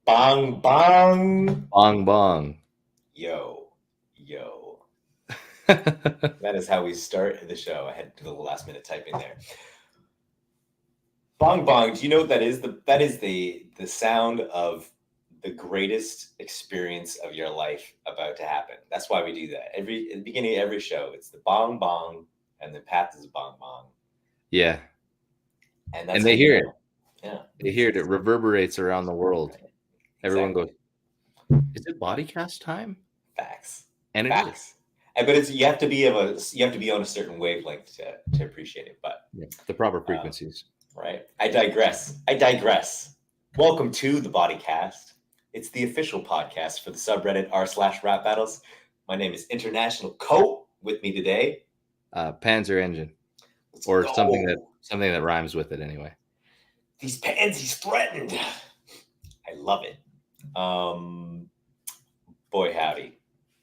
Bong bong. Bong bong. Yo, yo. That That is how we start the show. I had to do a little last minute typing there. Bong bong. Do you know what that is? That is the sound of the greatest experience of your life about to happen. That's why we do that. At the beginning of every show, it's the bong bong, and then Pat is a bong bong. Yeah. And that's And how they you hear it. know. Yeah. They hear it. It reverberates around the world. Right. Everyone Exactly. goes, "Is it Bodycast time?" Facts. And it is. Facts. But it's you have to be on a certain wavelength to appreciate it. But Yeah. The proper uh, frequencies. right. I digress. I digress. Welcome to the Bodycast. It's the official podcast for the subreddit r/rap battles. My name is International Coat. With me today. Panzer engine. Let's Or go. something that rhymes with it anyway. These pansies threatened. I love it. Boy howdy.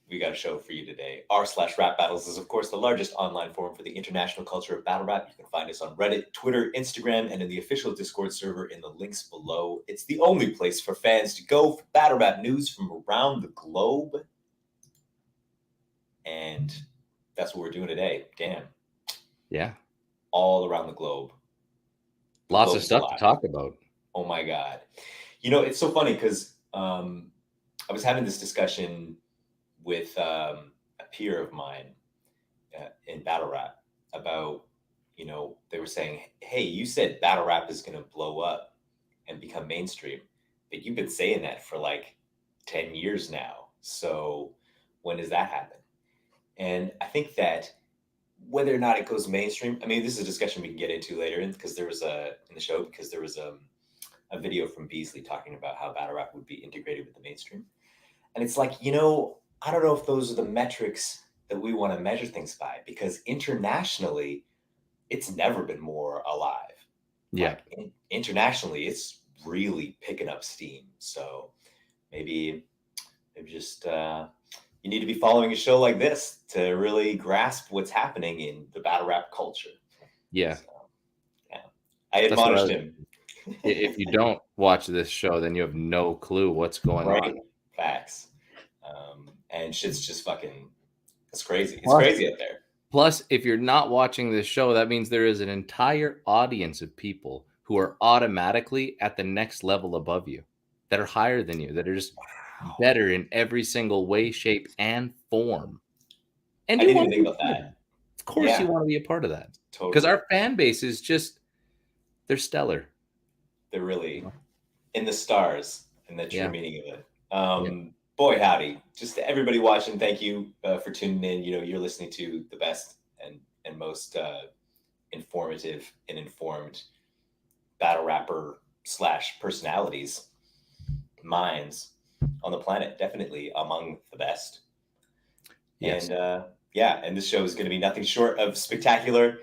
We got a show for you today. r/rap battles is, of course, the largest online forum for the international culture of battle rap. You can find us on Reddit, Twitter, Instagram, and in the official Discord server in the links below. It's the only place for fans to go for battle rap news from around the globe. And that's what we're doing today. Damn. Yeah. All around the globe. The Lots globe of is stuff to alive. talk about. Oh my God. You know, it's so funny because I was having this discussion with a peer of mine in battle rap about, they were saying, hey, you said battle rap is going to blow up and become mainstream, but you've been saying that for like 10 years now. So when does that happen? And I think that whether or not it goes mainstream, I mean, this is a discussion we can get into later because there was in the show, because there was a video from Beasley talking about how battle rap would be integrated with the mainstream. And it's like, I don't know if those are the metrics that we want to measure things by, because internationally, it's never been more alive. Yeah. Like internationally, it's really picking up steam. So maybe just you need to be following a show like this to really grasp what's happening in the battle rap culture. Yeah. So, yeah, I That's what I admonished was. him. If you don't watch this show, then you have no clue what's going Right, on. facts. And shit's just fucking. It's crazy. It's Plus, crazy out there. Plus, if you're not watching this show, that means there is an entire audience of people who are automatically at the next level above you, that are higher than you, that are just better in every single way, shape, and form. And I you didn't want even to think be a about part of that. that. Of course, you Yeah, want to be a part of that. Because totally. our fan base is just, they're stellar. They're really in the stars, and the true Yeah. meaning of it. Yeah. Boy, howdy. Just to everybody watching, thank you for tuning in. You're listening to the best and most informative and informed battle rapper / personalities, minds on the planet. Definitely among the best. Yes. And yeah, and this show is going to be nothing short of spectacular.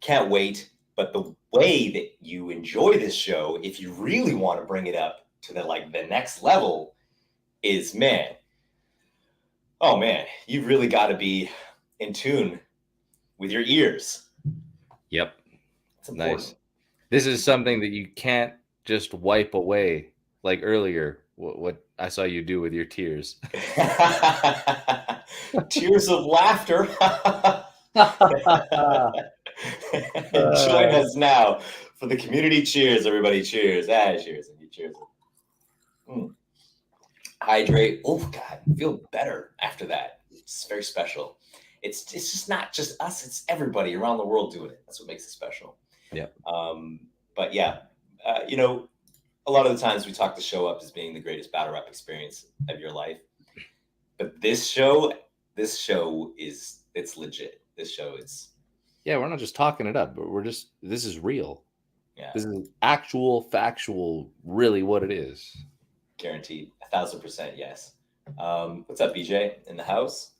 Can't wait. But the way that you enjoy this show, if you really want to bring it up to the next level, is oh man, you've really got to be in tune with your ears. Yep. It's important. Nice. This is something that you can't just wipe away like earlier, what I saw you do with your tears. Tears of laughter. And join us now for the community cheers. Everybody cheers. Cheers. And you cheers. Hydrate. Oh God, feel better after that. It's very special. It's just not just us, it's everybody around the world doing it. That's what makes it special. Yeah. But yeah, a lot of the times we talk the show up as being the greatest battle rap experience of your life. But this show it's legit. This show is. Yeah, we're not just talking it up, but this is real. Yeah. This is actual, factual, really what it is. Guaranteed. 1,000% yes. What's up, BJ? In the house?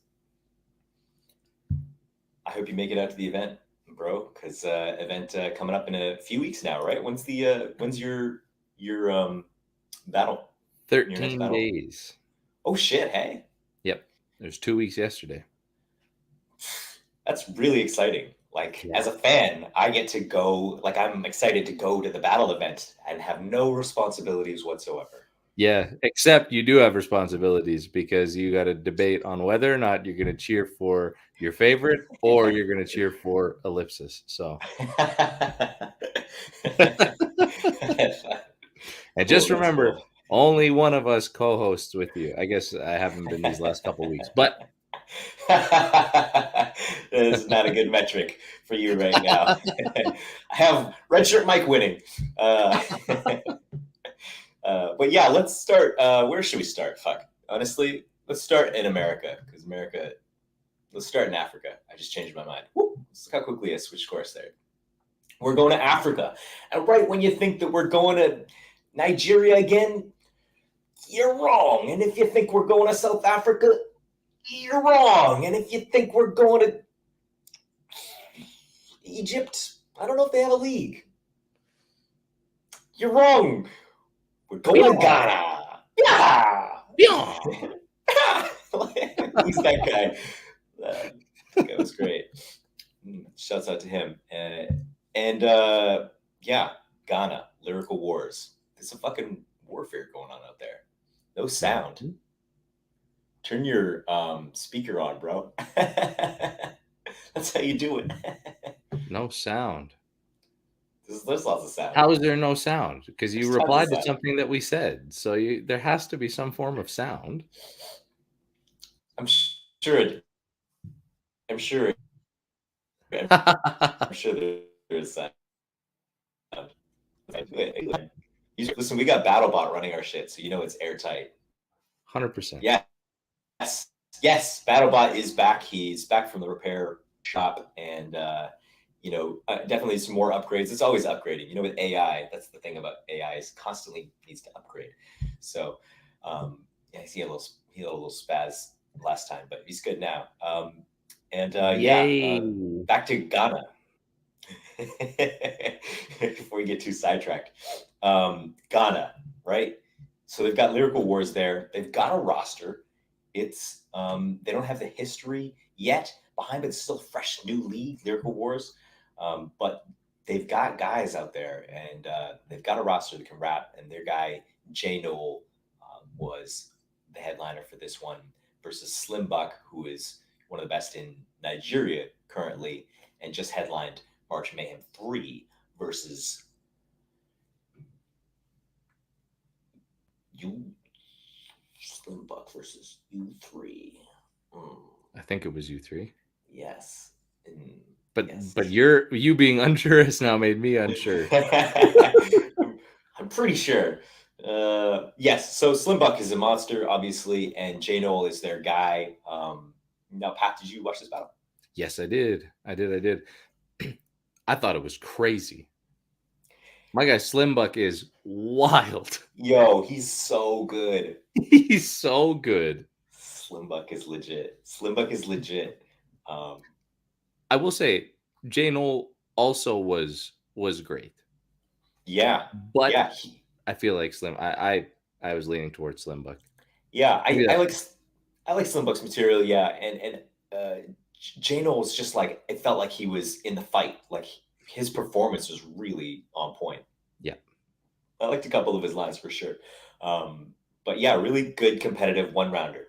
I hope you make it out to the event, bro, because event coming up in a few weeks now, right? When's your battle? 13 days. Oh shit, hey. Yep. There's 2 weeks yesterday. That's really exciting. As a fan, I get to go, I'm excited to go to the battle event and have no responsibilities whatsoever. Yeah, except you do have responsibilities because you got to debate on whether or not you're going to cheer for your favorite or you're going to cheer for ellipsis. So, and Cool, just that's remember, cool. only one of us co-hosts with you. I guess I haven't been these last couple weeks, but This is not a good metric for you right now. I have redshirt Mike winning. Uh, but yeah, let's start. Where should we start? Fuck. Honestly, let's start in America because America. Let's start in Africa. I just changed my mind. Woo, look how quickly I switched course there. We're going to Africa, and right when you think that we're going to Nigeria again, you're wrong. And if you think we're going to South Africa, you're wrong. And if you think we're going to Egypt, I don't know if they have a league. You're wrong. We're going to Ghana. Yeah. Who's that guy? That guy was great. Shouts out to him. Yeah, Ghana, lyrical wars. There's some fucking warfare going on out there. No sound. Turn your speaker on, bro. That's how you do it. no sound. There's lots of sound. How is there no sound? Because you There's tons of replied to sound. something that we said, so there has to be some form of sound. I'm sure. I'm sure. I'm sure there's sound. Listen, we got BattleBot running our shit, so you know it's airtight. 100%. Yes, yes. BattleBot is back. He's back from the repair shop, and definitely some more upgrades. It's always upgrading. You know, with AI, that's the thing about AI is constantly needs to upgrade. So, yeah, he had a little spaz last time, but he's good now. Back to Ghana. Before we get too sidetracked, Ghana, right? So they've got Lyrical Wars there. They've got a roster. It's they don't have the history yet behind, but it's still a fresh new league, Lyrical Wars. But they've got guys out there, and they've got a roster that can rap. And their guy J Noel was the headliner for this one versus Slim Buck, who is one of the best in Nigeria currently, and just headlined March Mayhem 3 versus you, Slim Buck versus U3. I think it was U3. Yes. But yes. but you being unsure has now made me unsure. I'm pretty sure. Yes. So Slim Buck is a monster, obviously, and J Noel is their guy. Now, Pat, did you watch this battle? Yes, I did. I did. I thought it was crazy. My guy Slim Buck is wild. Yo, he's so good. He's so good. Slim Buck is legit. Slim Buck is legit. I will say, J Noel also was great. Yeah, but yeah. I feel like Slim. I was leaning towards Slim Buck. Yeah, I like Slim Buck's material. Yeah, and J Noel's just like it felt like he was in the fight. Like his performance was really on point. Yeah, I liked a couple of his lines for sure. But yeah, really good competitive one rounder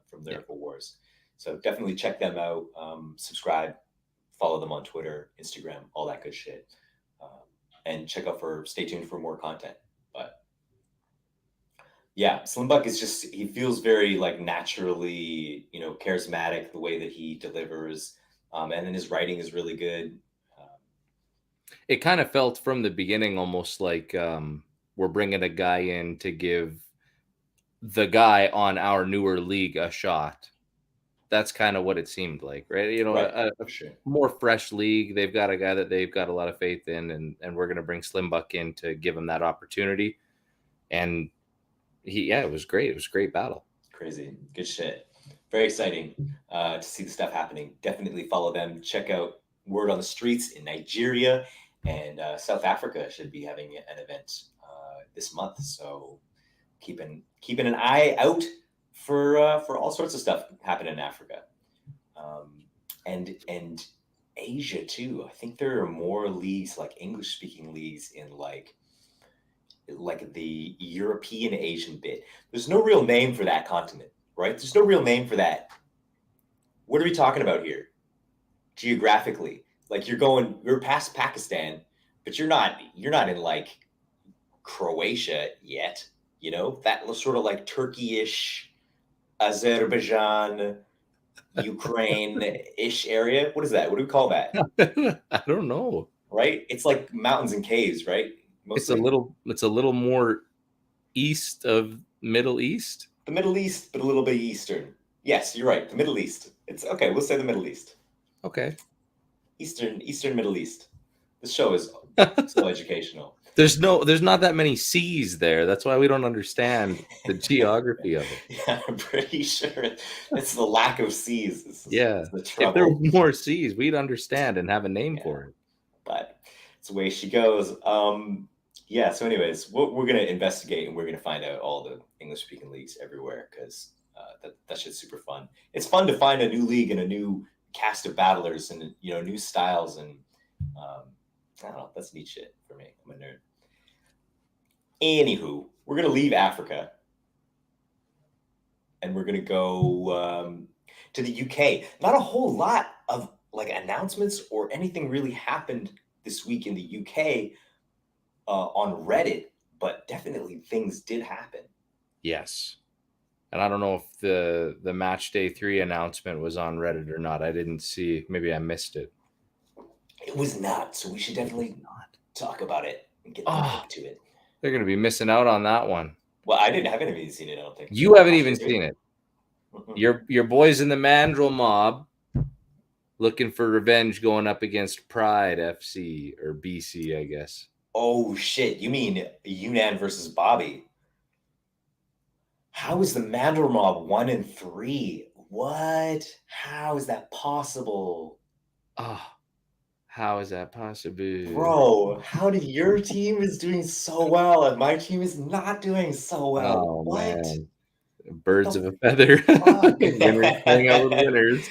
from Lyrical Wars. So definitely check them out. Subscribe, follow them on Twitter, Instagram, all that good shit. And stay tuned for more content. But yeah, Slim Buck is he feels very like naturally, charismatic the way that he delivers. And then his writing is really good. It kind of felt from the beginning almost like we're bringing a guy in to give the guy on our newer league a shot. That's kind of what it seemed like, right? A more fresh league. They've got a guy that they've got a lot of faith in, and we're going to bring Slim Buck in to give him that opportunity. And it was great. It was a great battle. Crazy. Good shit. Very exciting to see the stuff happening. Definitely follow them. Check out Word on the Streets in Nigeria, and South Africa should be having an event this month. So keeping an eye out for all sorts of stuff happening in Africa, and Asia too. I think there are more leagues, like English speaking leagues, in like like the European Asian bit. There's no real name for that continent, right? There's no real name for that. What are we talking about here? Geographically, like you're past Pakistan, but you're not in like Croatia yet. You know, that sort of like Turkey-ish, Azerbaijan, Ukraine-ish area. What is that? What do we call that? I don't know. Right? It's like mountains and caves, right? Mostly. It's a little more east of Middle East. The Middle East, but a little bit Eastern. Yes, you're right. The Middle East. It's okay. We'll say the Middle East. Okay. Eastern Middle East. This show is so educational. There's not that many seas there. That's why we don't understand the geography of it. Yeah, I'm pretty sure it's the lack of seas. Yeah. The trouble. If there were more seas, we'd understand and have a name for it. But it's the way she goes. Yeah, so anyways, we're going to investigate and we're going to find out all the English-speaking leagues everywhere because that shit's super fun. It's fun to find a new league and a new cast of battlers and, you know, new styles and I don't know, that's neat shit for me. I'm a nerd. Anywho, we're going to leave Africa and we're going to go to the UK. Not a whole lot of like announcements or anything really happened this week in the UK on Reddit, but definitely things did happen. Yes. And I don't know if the match day 3 announcement was on Reddit or not. I didn't see. Maybe I missed it. It was not. So we should definitely talk about it and get to it. They're going to be missing out on that one. Well, I haven't even seen it, I don't think. You haven't even seen it. Your boys in the Mandrill mob looking for revenge going up against Pride FC or BC, I guess. Oh, shit. You mean Yunnan versus Bobby? How is the Mandrill mob 1-3? What? How is that possible? Oh, how is that possible? Bro, how did your team is doing so well and my team is not doing so well? Oh, what? Man. Birds of a feather. Winners playing out with winners.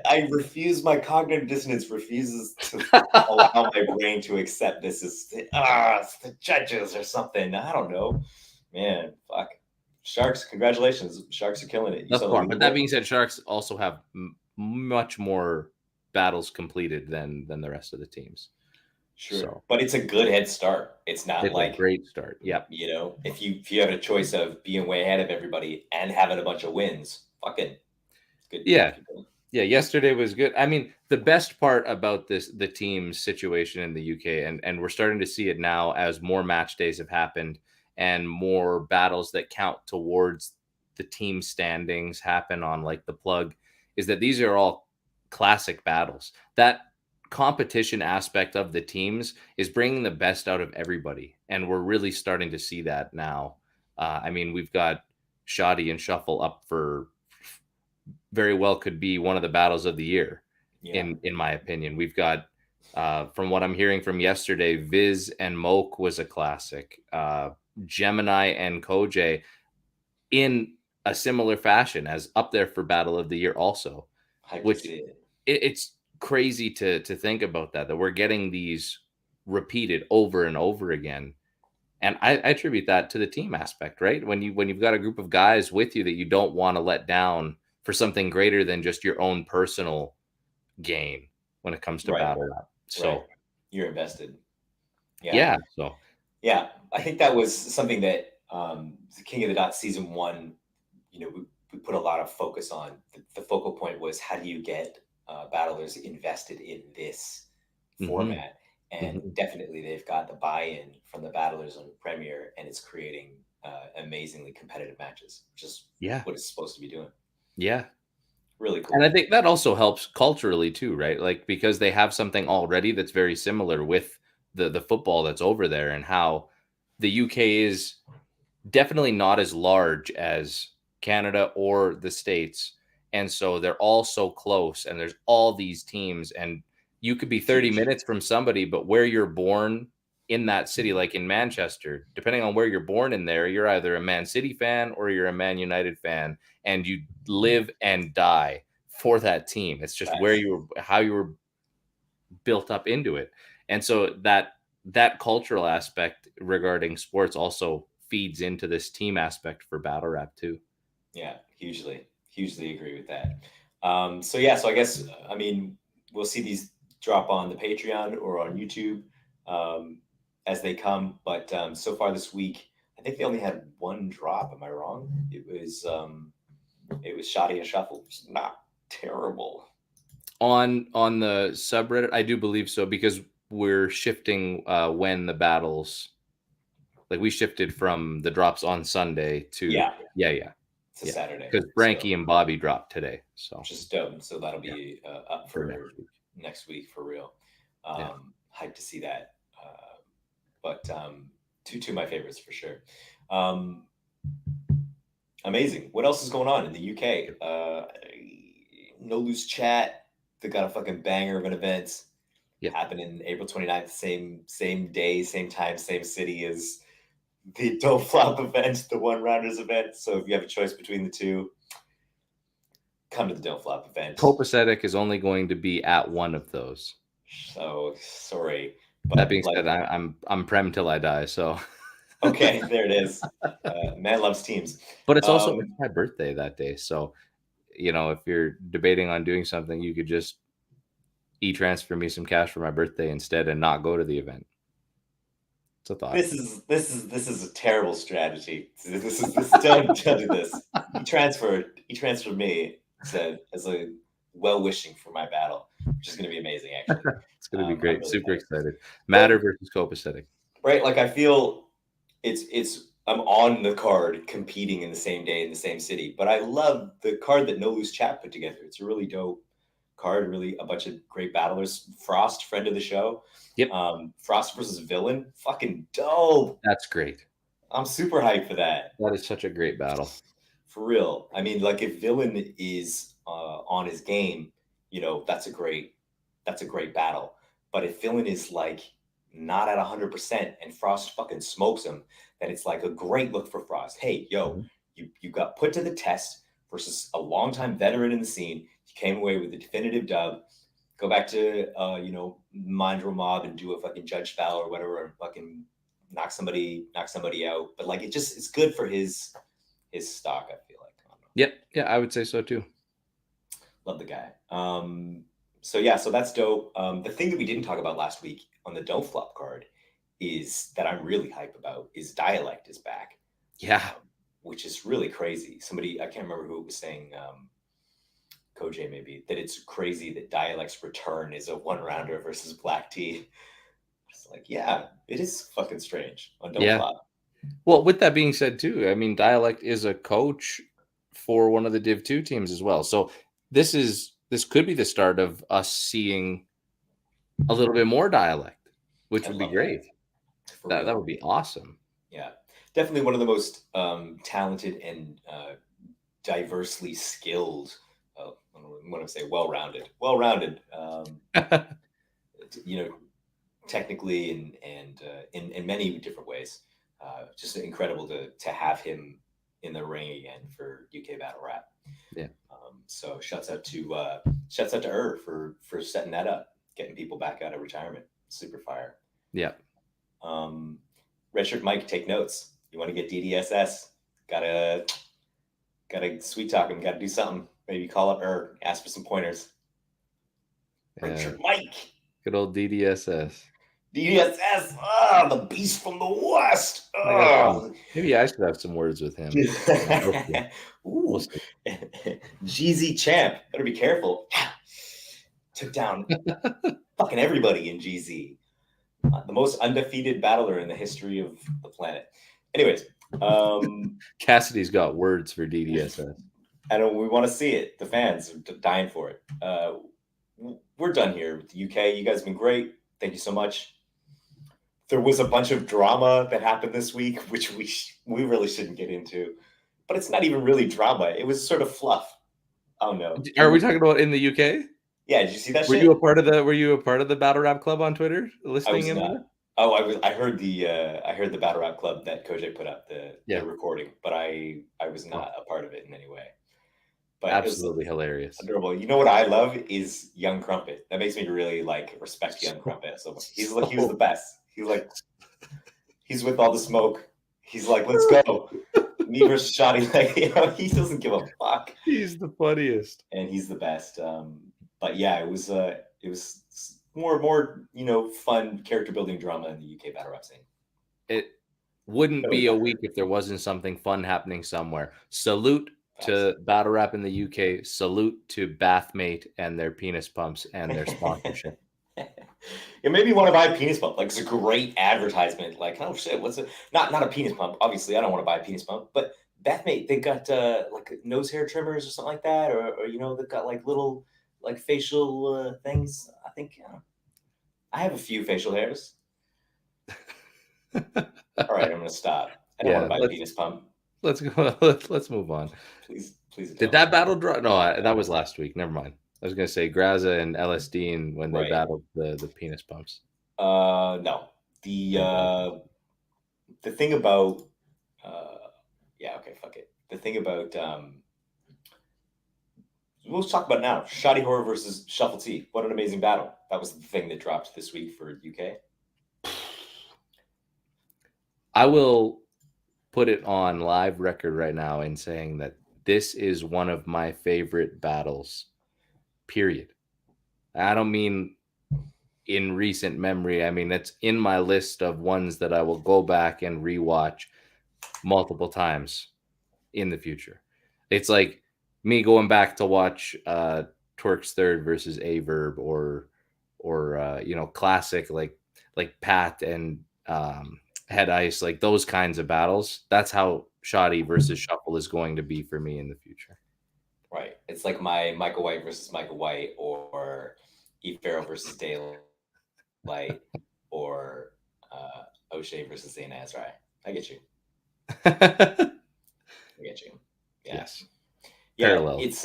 I refuse. My cognitive dissonance refuses to allow my brain to accept this as it's the judges or something. I don't know, man. Fuck. Sharks, congratulations. Sharks are killing it. That's far. But that being said, Sharks also have much more battles completed than the rest of the teams. Sure, so, but it's a good head start. It's not like a great start. Yeah, you know, if you have a choice of being way ahead of everybody and having a bunch of wins, fucking good. Yeah, yeah. Yesterday was good. I mean, the best part about the team's situation in the UK, and we're starting to see it now as more match days have happened and more battles that count towards the team standings happen on like the plug, is that these are all classic battles. That competition aspect of the teams is bringing the best out of everybody, and we're really starting to see that now. I mean, we've got Shotty and Shuffle up for very well could be one of the battles of the year, in my opinion. We've got from what I'm hearing from yesterday, Viz and Moke was a classic. Gemini and Koj in a similar fashion as up there for battle of the year also, which it's crazy to think about that we're getting these repeated over and over again. And I attribute that to the team aspect, right? When you've got a group of guys with you that you don't want to let down for something greater than just your own personal gain when it comes to Battlerap. So you're invested. Yeah. So yeah, I think that was something that King of the Dot season 1, you know, we put a lot of focus on. The focal point was how do you get battlers invested in this format, and definitely they've got the buy-in from the battlers on Premier, and it's creating amazingly competitive matches, which is what it's supposed to be doing. Yeah, really cool. And I think that also helps culturally too, right? Like, because they have something already that's very similar with the football that's over there, and how the UK is definitely not as large as Canada or the States. And so they're all so close, and there's all these teams, and you could be 30 minutes from somebody, but where you're born in that city, like in Manchester, depending on where you're born in there, you're either a Man City fan or you're a Man United fan, and you live and die for that team. It's just where you were, how you were built up into it. And so that cultural aspect regarding sports also feeds into this team aspect for battle rap too. Yeah, hugely agree with that. So yeah, so I guess I mean we'll see these drop on the Patreon or on YouTube as they come. But so far this week, I think they only had one drop. Am I wrong? It was Shotty and Shuffle, which is not terrible. On the subreddit, I do believe so, because we're shifting when the battles, like we shifted from the drops on Sunday to Yeah. It's a Yeah. Saturday because Branky and Bobby dropped today, so which is dope. So that'll be up for next week for real. Hyped to see that. But two of my favorites for sure. Amazing. What else is going on in the UK? No Loose Chat. They got a fucking banger of an event happening April 29th, same day, same time, same city as the Don't Flop event, the One Rounders event. So if you have a choice between the two, come to the Don't Flop event. Copacetic is only going to be at one of those. So sorry. But that being said, I'm Prem till I die. So okay, there it is. Man loves teams. But it's also it's my birthday that day, so if you're debating on doing something, you could just e-transfer me some cash for my birthday instead and not go to the event. It's a thought. This is a terrible strategy. Don't do this. E-transfer me as a well-wishing for my battle, which is going to be amazing. Actually, it's going to be great. Really super excited. Matter versus Copacetic. Right, like I feel it's I'm on the card competing in the same day in the same city, but I love the card that No Loose Chat put together. It's a really dope card, really a bunch of great battlers. Frost, friend of the show. Yep. Frost versus Villain, fucking dope. That's great. I'm super hyped for that. That is such a great battle. For real. I mean, like if Villain is on his game, that's a great battle. But if Villain is like not at 100% and Frost fucking smokes him, then it's like a great look for Frost. Hey, you got put to the test versus a longtime veteran in the scene. You came away with a definitive dub. Go back to Mindro Mob and do a fucking judge foul or whatever, and fucking knock somebody out. But like it's good for his stock, I feel like. Yep. Yeah, I would say so too. Love the guy. So that's dope. The thing that we didn't talk about last week on the Don't Flop card is that I'm really hype about is Dialect is back. Yeah. Which is really crazy. Somebody, I can't remember who it was saying, Koj maybe, that it's crazy that Dialect's return is a one rounder versus Black Tea. It's like, yeah, it is fucking strange on Don't Flop. Well, with that being said too, I mean, Dialect is a coach for one of the Div 2 teams as well. So this could be the start of us seeing a little bit more Dialect, which would be great. That would be awesome. Yeah, definitely one of the most talented and diversely skilled. When I say well-rounded, technically and in many different ways. Just incredible to have him in the ring again for UK Battle Rap. Yeah. So shouts out to for setting that up, getting people back out of retirement. Super fire. Yeah. Redshirt Mike, take notes. You want to get DDSS? Gotta sweet talk him. Gotta do something. Maybe call up or ask for some pointers. Redshirt Mike. Good old DDSS. DDSS, the beast from the west. Maybe I should have some words with him. Ooh. Jeezy champ. Better be careful. Took down fucking everybody in GZ. The most undefeated battler in the history of the planet. Anyways. Cassidy's got words for DDSS. And we want to see it. The fans are dying for it. We're done here with the UK. You guys have been great. Thank you so much. There was a bunch of drama that happened this week, which we really shouldn't get into. But it's not even really drama. It was sort of fluff. Oh no. Are we talking about in the UK? Yeah, did you see that? Were you a part of the Battle Rap Club on Twitter? Listening in? Not. Oh, I heard the Battle Rap Club that Koj put up the recording, but I was not a part of it in any way. But absolutely hilarious. Adorable. You know what I love is Young Crumpet. That makes me really respect Young Crumpet so much. He was the best. He's like He's with all the smoke. He's like, let's go. Me versus Shotty. Like, you know, he doesn't give a fuck. He's the funniest. And he's the best. But yeah, it was more fun character building drama in the UK battle rap scene. It wouldn't be a week if there wasn't something fun happening somewhere. Salute to battle rap in the UK. Salute to Bathmate and their penis pumps and their sponsorship. Yeah, maybe you want to buy a penis pump. Like, it's a great advertisement. Like, oh shit, what's it? Not a penis pump. Obviously, I don't want to buy a penis pump. But Bathmate, they got like nose hair trimmers or something like that, or they've got like little like facial things. I think I have a few facial hairs. All right, I'm gonna stop. I don't want to buy a penis pump. Let's go. Let's move on. Please. Did that battle draw? No, that was last week. Never mind. I was gonna say Graza and LSD when they battled the penis pumps. No. The thing about fuck it. The thing about we'll talk about it now. Shotty Horroh versus Shuffle T. What an amazing battle. That was the thing that dropped this week for UK. I will put it on live record right now in saying that this is one of my favorite battles, period. I don't mean in recent memory. I mean, it's in my list of ones that I will go back and rewatch multiple times in the future. It's like me going back to watch Twerk's Third versus Averb or classic like Pat and Head Ice, like those kinds of battles. That's how Shotty versus Shuffle is going to be for me in the future. Right. It's like my Michael White versus Michael White, or E. Farrell versus Daylight, or O'Shea versus Zayn Azrai. I get you. I get you. Yeah. Yes. Yeah. Parallel. It's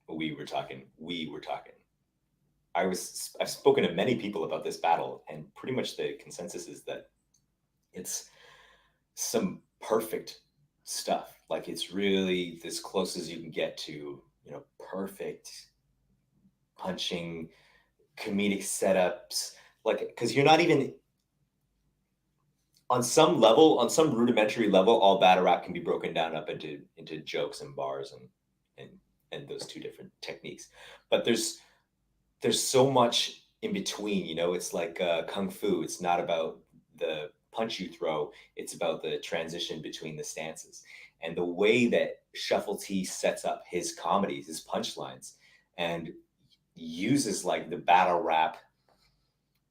we were talking. I've spoken to many people about this battle, and pretty much the consensus is that it's some perfect stuff. Like, it's really as close as you can get to, perfect punching, comedic setups. Like, because you're not even on some rudimentary level, all battle rap can be broken down up into jokes and bars and those two different techniques. But there's so much in between, it's like kung fu. It's not about the punch you throw, it's about the transition between the stances. And the way that Shuffle T sets up his comedies, his punchlines, and uses like the battle rap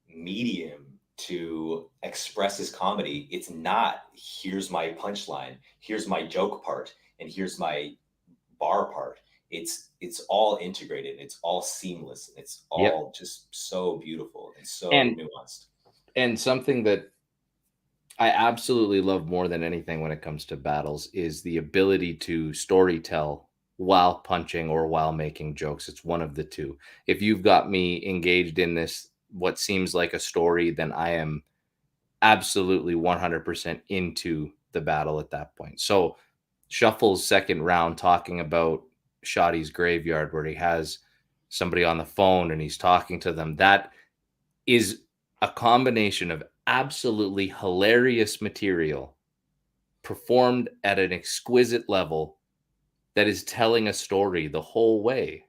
medium to express his comedy. It's not, here's my punchline, here's my joke part, and here's my bar part. It's all integrated. It's all seamless. It's all just so beautiful and so nuanced. And something that I absolutely love more than anything when it comes to battles is the ability to story tell while punching or while making jokes. It's one of the two. If you've got me engaged in this, what seems like a story, then I am absolutely 100% into the battle at that point. So Shuffle's second round, talking about Shotty's graveyard, where he has somebody on the phone and he's talking to them, that is a combination of absolutely hilarious material performed at an exquisite level that is telling a story the whole way.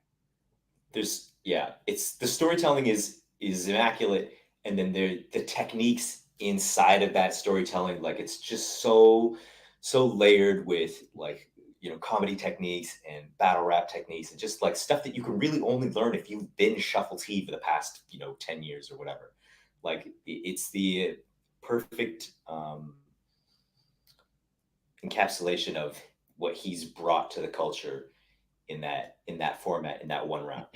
It's the storytelling is immaculate, and then the techniques inside of that storytelling, like, it's just so layered with, like, comedy techniques and battle rap techniques, and just like stuff that you can really only learn if you've been Shuffle T for the past 10 years or whatever. Like, it's the perfect encapsulation of what he's brought to the culture in that format, in that one round.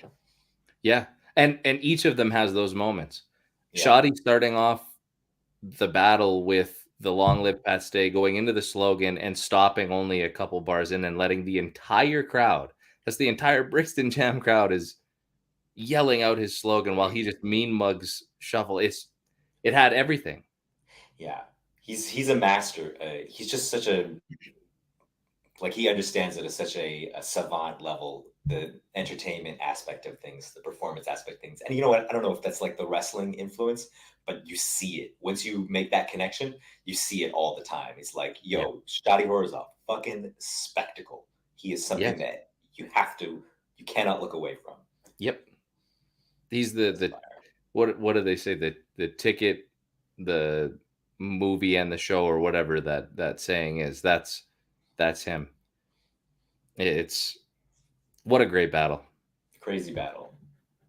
Yeah. And each of them has those moments. Yeah. Shotty starting off the battle with the Long Live Pat Stay, going into the slogan and stopping only a couple bars in and letting the entire crowd, that's the entire Brixton Jam crowd, is yelling out his slogan while he just mean mugs Shuffle. It had everything. Yeah. He's a master. He's just such a, like, he understands it at such a savant level the entertainment aspect of things, the performance aspect of things. And you know what? I don't know if that's like the wrestling influence, but you see it. Once you make that connection, you see it all the time. It's like, yo, Shotty Horroh is a fucking spectacle. He is something that you cannot look away from. Yep. He's the what do they say? The ticket, the movie and the show, or whatever that saying is. That's him. It's what a great battle. Crazy battle.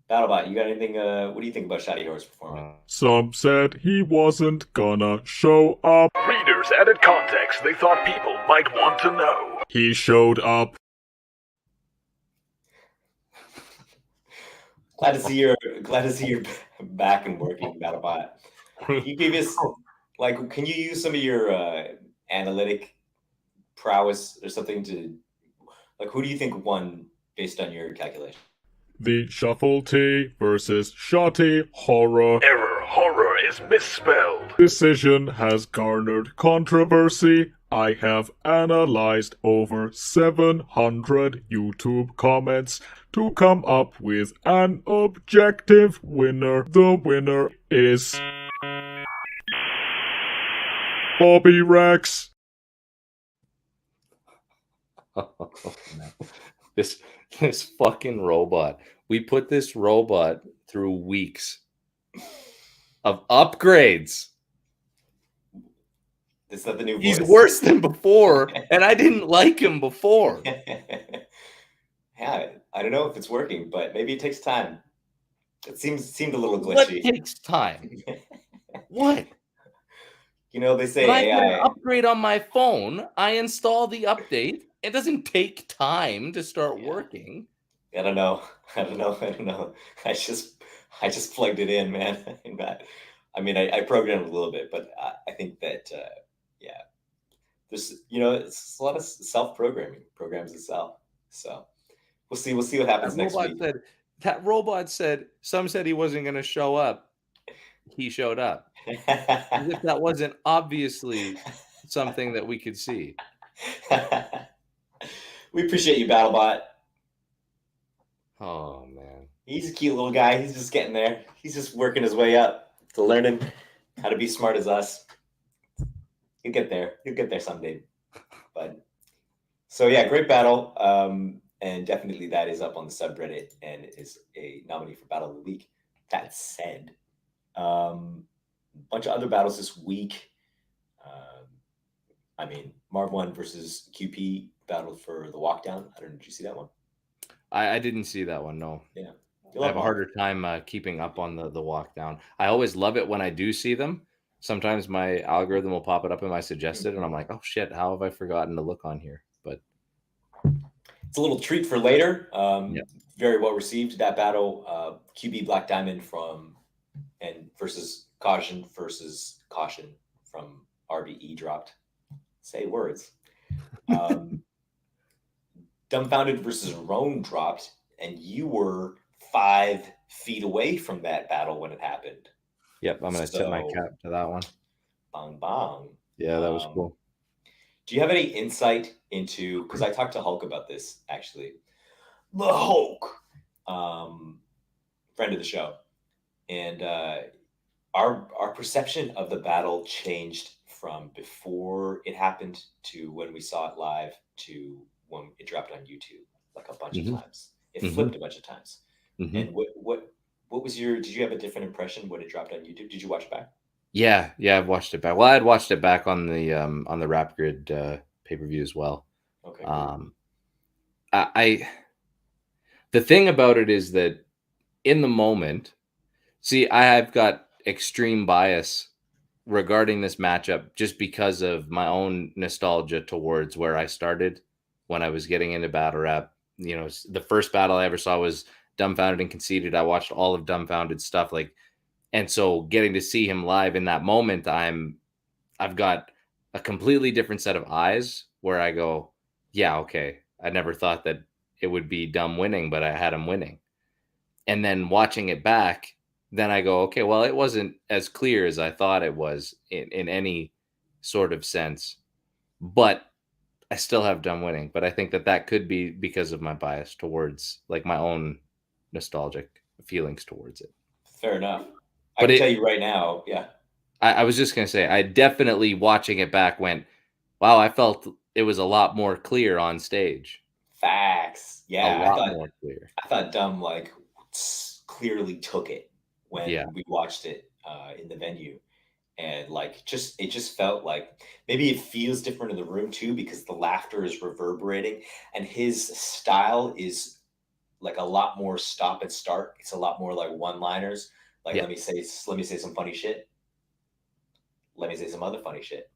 BattleBot, you got anything? What do you think about Shotty Horroh's performance? Some said he wasn't gonna show up. Readers added context they thought people might want to know. He showed up. Glad to see you're back and working, BattleBot. Can you give us can you use some of your analytic prowess or something to who do you think won based on your calculation? The Shuffle T versus Shotty Horroh Error. Horror is misspelled. decision has garnered controversy. I have analyzed over 700 YouTube comments to come up with an objective winner. The winner is Bobby Rex. Oh, this fucking robot. We put this robot through weeks of upgrades. It's not the new He's voice. worse than before, and I didn't like him before. Yeah, I don't know if it's working, but maybe it takes time. It seemed a little What glitchy. takes time? What? You know, they say When I get AI. an upgrade on my phone, I install the update. It doesn't take time to start working. I don't know. I just plugged it in, man. I programmed a little bit, but I think that there's it's a lot of self-programming, programs itself. So we'll see what happens next week. That robot said some said he wasn't going to show up. He showed up. As if that wasn't obviously something that we could see. We appreciate you, BattleBot. Oh man, he's a cute little guy. He's just getting there. He's just working his way up to learning how to be smart as us. He'll get there. He'll get there someday. But so yeah, great battle. And definitely that is up on the subreddit and is a nominee for Battle of the Week. That said, bunch of other battles this week. Marv 1 versus QP battled for the walkdown. I don't know. Did you see that one? I didn't see that one. No. Yeah. I have a harder time keeping up on the walk down. I always love it when I do see them. Sometimes my algorithm will pop it up in my suggested, and I'm like, oh shit, how have I forgotten to look on here? But it's a little treat for later. Very well received, that battle. QB Black Diamond versus Caution from RBE dropped. Say words. Dumbfoundead versus Rone dropped, and you were 5 feet away from that battle when it happened. Yep, I'm going to tip my cap to that one. Bang, bang. Yeah, that was cool. Do you have any insight into, because I talked to Hulk about this, actually. The Hulk, friend of the show. And our perception of the battle changed from before it happened to when we saw it live to when it dropped on YouTube, like a bunch of times. It flipped a bunch of times. And what was did you have a different impression when it dropped on YouTube? Did you watch it back? Yeah, I've watched it back. Well, I had watched it back on the Rap Grid pay-per-view as well. Okay. The thing about it is that in the moment, see, I have got extreme bias regarding this matchup just because of my own nostalgia towards where I started when I was getting into battle rap. You know, the first battle I ever saw was Dumbfoundead and Conceited. I watched all of Dumbfoundead stuff, and so getting to see him live in that moment, I've got a completely different set of eyes where I go, yeah, okay. I never thought that it would be Dumb winning, but I had him winning. And then watching it back, then I go, okay, well, it wasn't as clear as I thought it was in any sort of sense. But I still have Dumb winning, but I think that could be because of my bias towards like my own nostalgic feelings towards it. Fair enough. I But can tell you right now, yeah. I was just gonna say, I definitely watching it back went, wow, I felt it was a lot more clear on stage. Facts. A Yeah, lot more clear. I thought Dumb like clearly took it when Yeah. we watched it in the venue, and like it just felt like maybe it feels different in the room too because the laughter is reverberating, and his style is like a lot more stop and start. It's a lot more like one-liners. Like Yeah. let me say some funny shit. Let me say some other funny shit.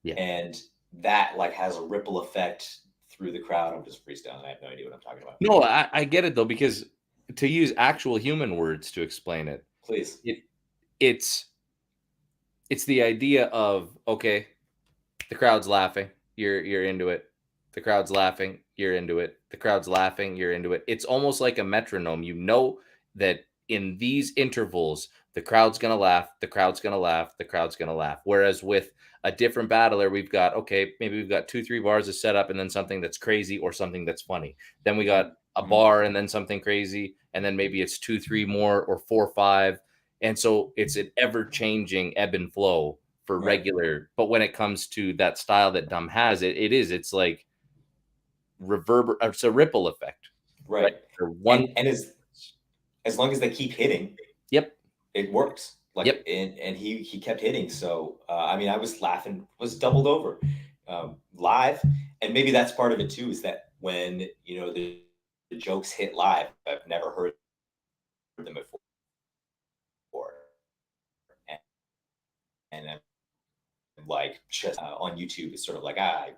Yeah. And that like has a ripple effect through the crowd. I'm just freestyling. I have no idea what I'm talking about. No, I get it though, because to use actual human words to explain it, Please. it's the idea of, okay, the crowd's laughing, you're into it. The crowd's laughing, you're into it. The crowd's laughing, you're into it. It's almost like a metronome. You know that in these intervals, the crowd's gonna laugh, the crowd's gonna laugh, the crowd's gonna laugh. Whereas with a different battler, we've got, okay, maybe we've got 2-3 bars of setup and then something that's crazy or something that's funny. Then we got a bar and then something crazy, and then maybe it's 2-3 more or 4-5. And so it's an ever-changing ebb and flow for regular. But when it comes to that style that Dumb has, it's like it's a ripple effect. Right. For one, and as long as they keep hitting, yep, it works. Like, yep. And he kept hitting. So I mean, I was laughing, was doubled over live, and maybe that's part of it too. Is that when the jokes hit live, I've never heard them before, and I'm like just on YouTube, it's sort of like I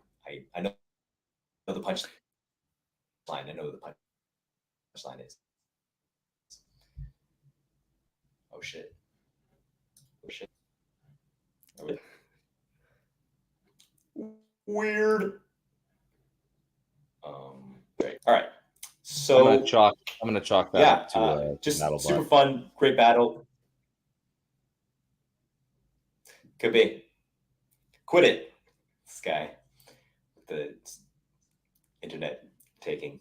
know the punchline. I know the punchline is. Oh shit. Oh shit. Weird. Great. All right. So I'm gonna chalk that up to just battle super bar. fun, great battle. Could be. Quit it, this guy. The internet taking.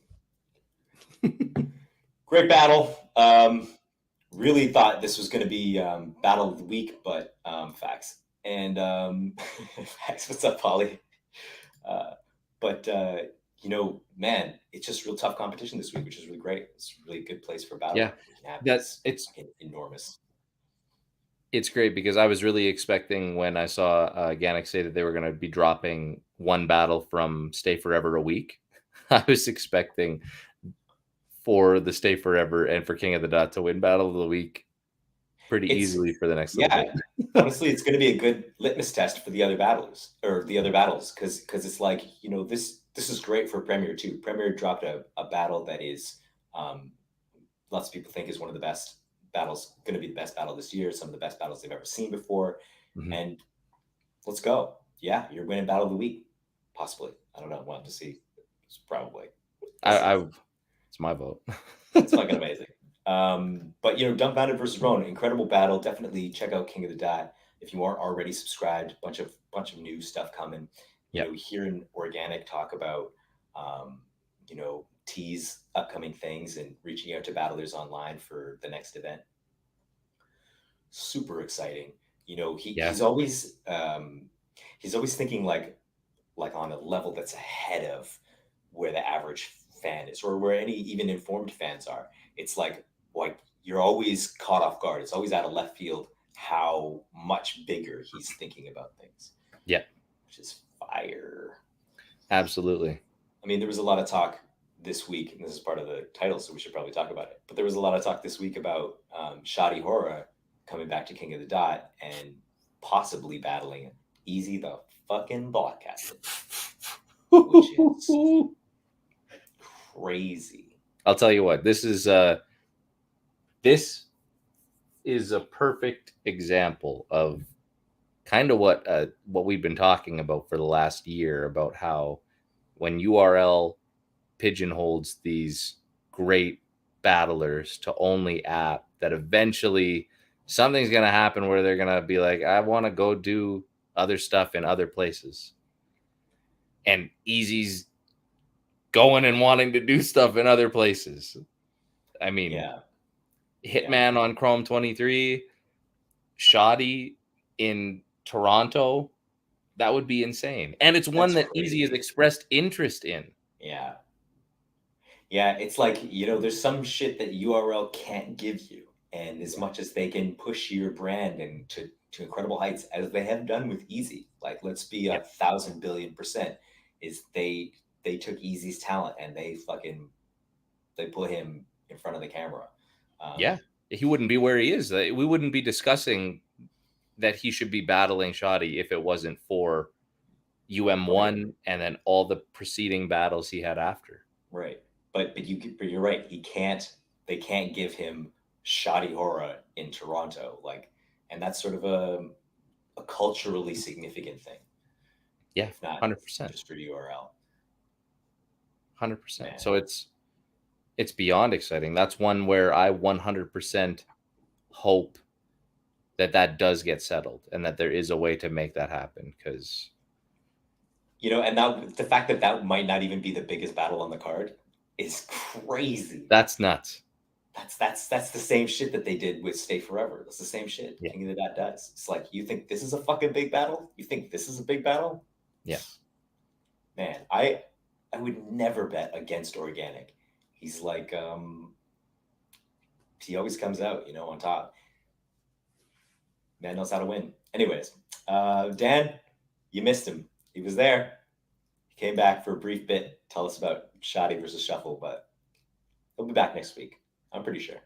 Great battle. Really thought this was going to be battle of the week, but facts. And facts. What's up, Polly? But man, it's just real tough competition this week, which is really great. It's a really good place for battle. Yeah, it's enormous. It's great because I was really expecting when I saw Gannick say that they were going to be dropping one battle from Stay Forever a week. I was expecting for the Stay Forever and for King of the Dot to win battle of the week pretty easily for the next little bit. Honestly, it's going to be a good litmus test for the other battles because it's like, this is great for Premier too. Premier dropped a battle that is lots of people think is one of the best battles, going to be the best battle this year, some of the best battles they've ever seen before. Mm-hmm. And let's go. Yeah, you're winning battle of the week, possibly. I don't know. We'll have to see. It's probably. It's my vote. It's fucking amazing. But Dumbfoundead versus Rone, incredible battle. Definitely check out King of the Dot if you aren't already subscribed. Bunch of new stuff coming. Hearing Organic talk about tease upcoming things and reaching out to battlers online for the next event. Super exciting. He's always thinking like on a level that's ahead of where the average fan is, or where any even informed fans are. It's like you're always caught off guard. It's always out of left field how much bigger he's thinking about things. Yeah. Which is fire. Absolutely. I mean, there was a lot of talk this week, and this is part of the title, so we should probably talk about it. But there was a lot of talk this week about Shotty Horroh coming back to King of the Dot and possibly battling Eazy the fucking Bodycast, which is crazy. I'll tell you what, this is a perfect example of kind of what we've been talking about for the last year, about how when URL pigeonholes these great battlers to only app, that eventually something's going to happen where they're going to be like, I want to go do other stuff in other places. and Eazy's going and wanting to do stuff in other places. I mean, Yeah. Hitman on Chrome 23, Shotty in Toronto, that would be insane. And it's one That's that Eazy has crazy. expressed interest in. Yeah. Yeah, it's like, there's some shit that URL can't give you. And as much as they can push your brand and to incredible heights, as they have done with Eazy, like let's be 1,000 billion%, is they took Eazy's talent and they put him in front of the camera. Yeah. He wouldn't be where he is. We wouldn't be discussing that he should be battling Shotty if it wasn't for UM1 and then all the preceding battles he had after. Right. But you're right. They can't give him Shotty Horroh in Toronto. And that's sort of a culturally significant thing. Yeah, If not 100%. just for URL. 100%. Man. So it's beyond exciting. That's one where I 100% hope that does get settled and that there is a way to make that happen, because and that the fact that might not even be the biggest battle on the card is crazy. That's nuts. That's the same shit that they did with Stay Forever. That's the same shit Yeah. King of the Dot does. It's like, you think this is a fucking big battle? You think this is a big battle? Yeah. Man, I would never bet against Organic. He's like, he always comes out, on top. Man knows how to win. Anyways, Dan, you missed him. He was there. He came back for a brief bit. Tell us about Shotty versus Shuffle, but he'll be back next week. I'm pretty sure.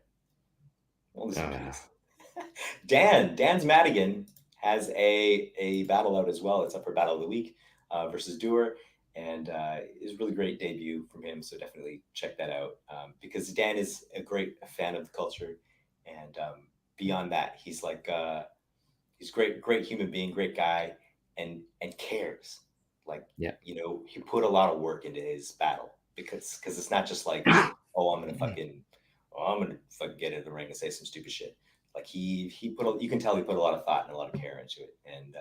We'll listen to this. Dan's Madigan has a battle out as well. It's up for Battle of the Week versus Doer. And it's a really great debut from him. So definitely check that out, because Dan is a great fan of the culture. And beyond that, he's like, he's great human being, great guy, and cares. He put a lot of work into his battle because it's not just like, I'm gonna fucking get in the ring and say some stupid shit. Like you can tell he put a lot of thought and a lot of care into it, and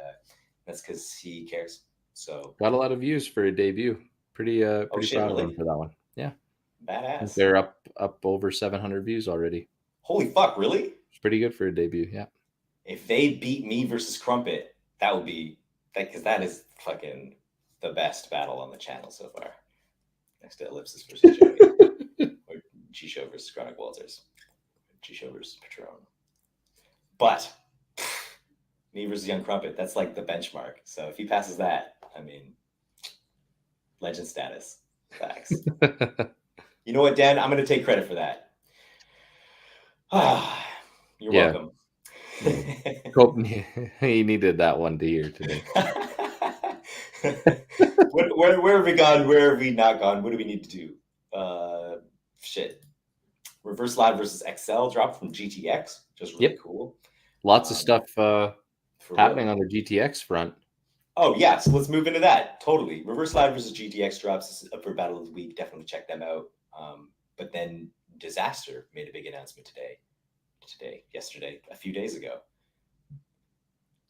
that's because he cares. So got a lot of views for a debut. Pretty proud of really? him for that one. Yeah, badass. They're up over 700 views already. Holy fuck! Really? It's pretty good for a debut. Yeah. If they beat me versus Crumpet, that would be because that is fucking the best battle on the channel so far. Next to Ellipsis versus Joey, or G-Show versus Chronic Walters, G-Show versus Patron. But me versus Young Crumpet, that's like the benchmark. So if he passes that, I mean, legend status. Facts. You know what, Dan? I'm going to take credit for that. You're welcome. Hope he needed that one to hear today. Where have we gone? Where have we not gone? What do we need to do? Shit. Reverse Live versus XL dropped from GTX. Just really cool. Lots of stuff happening on the GTX front. Oh, yeah. So let's move into that. Totally. Reverse Live versus GTX drops up for Battle of the Week. Definitely check them out. But then Disaster made a big announcement yesterday, a few days ago,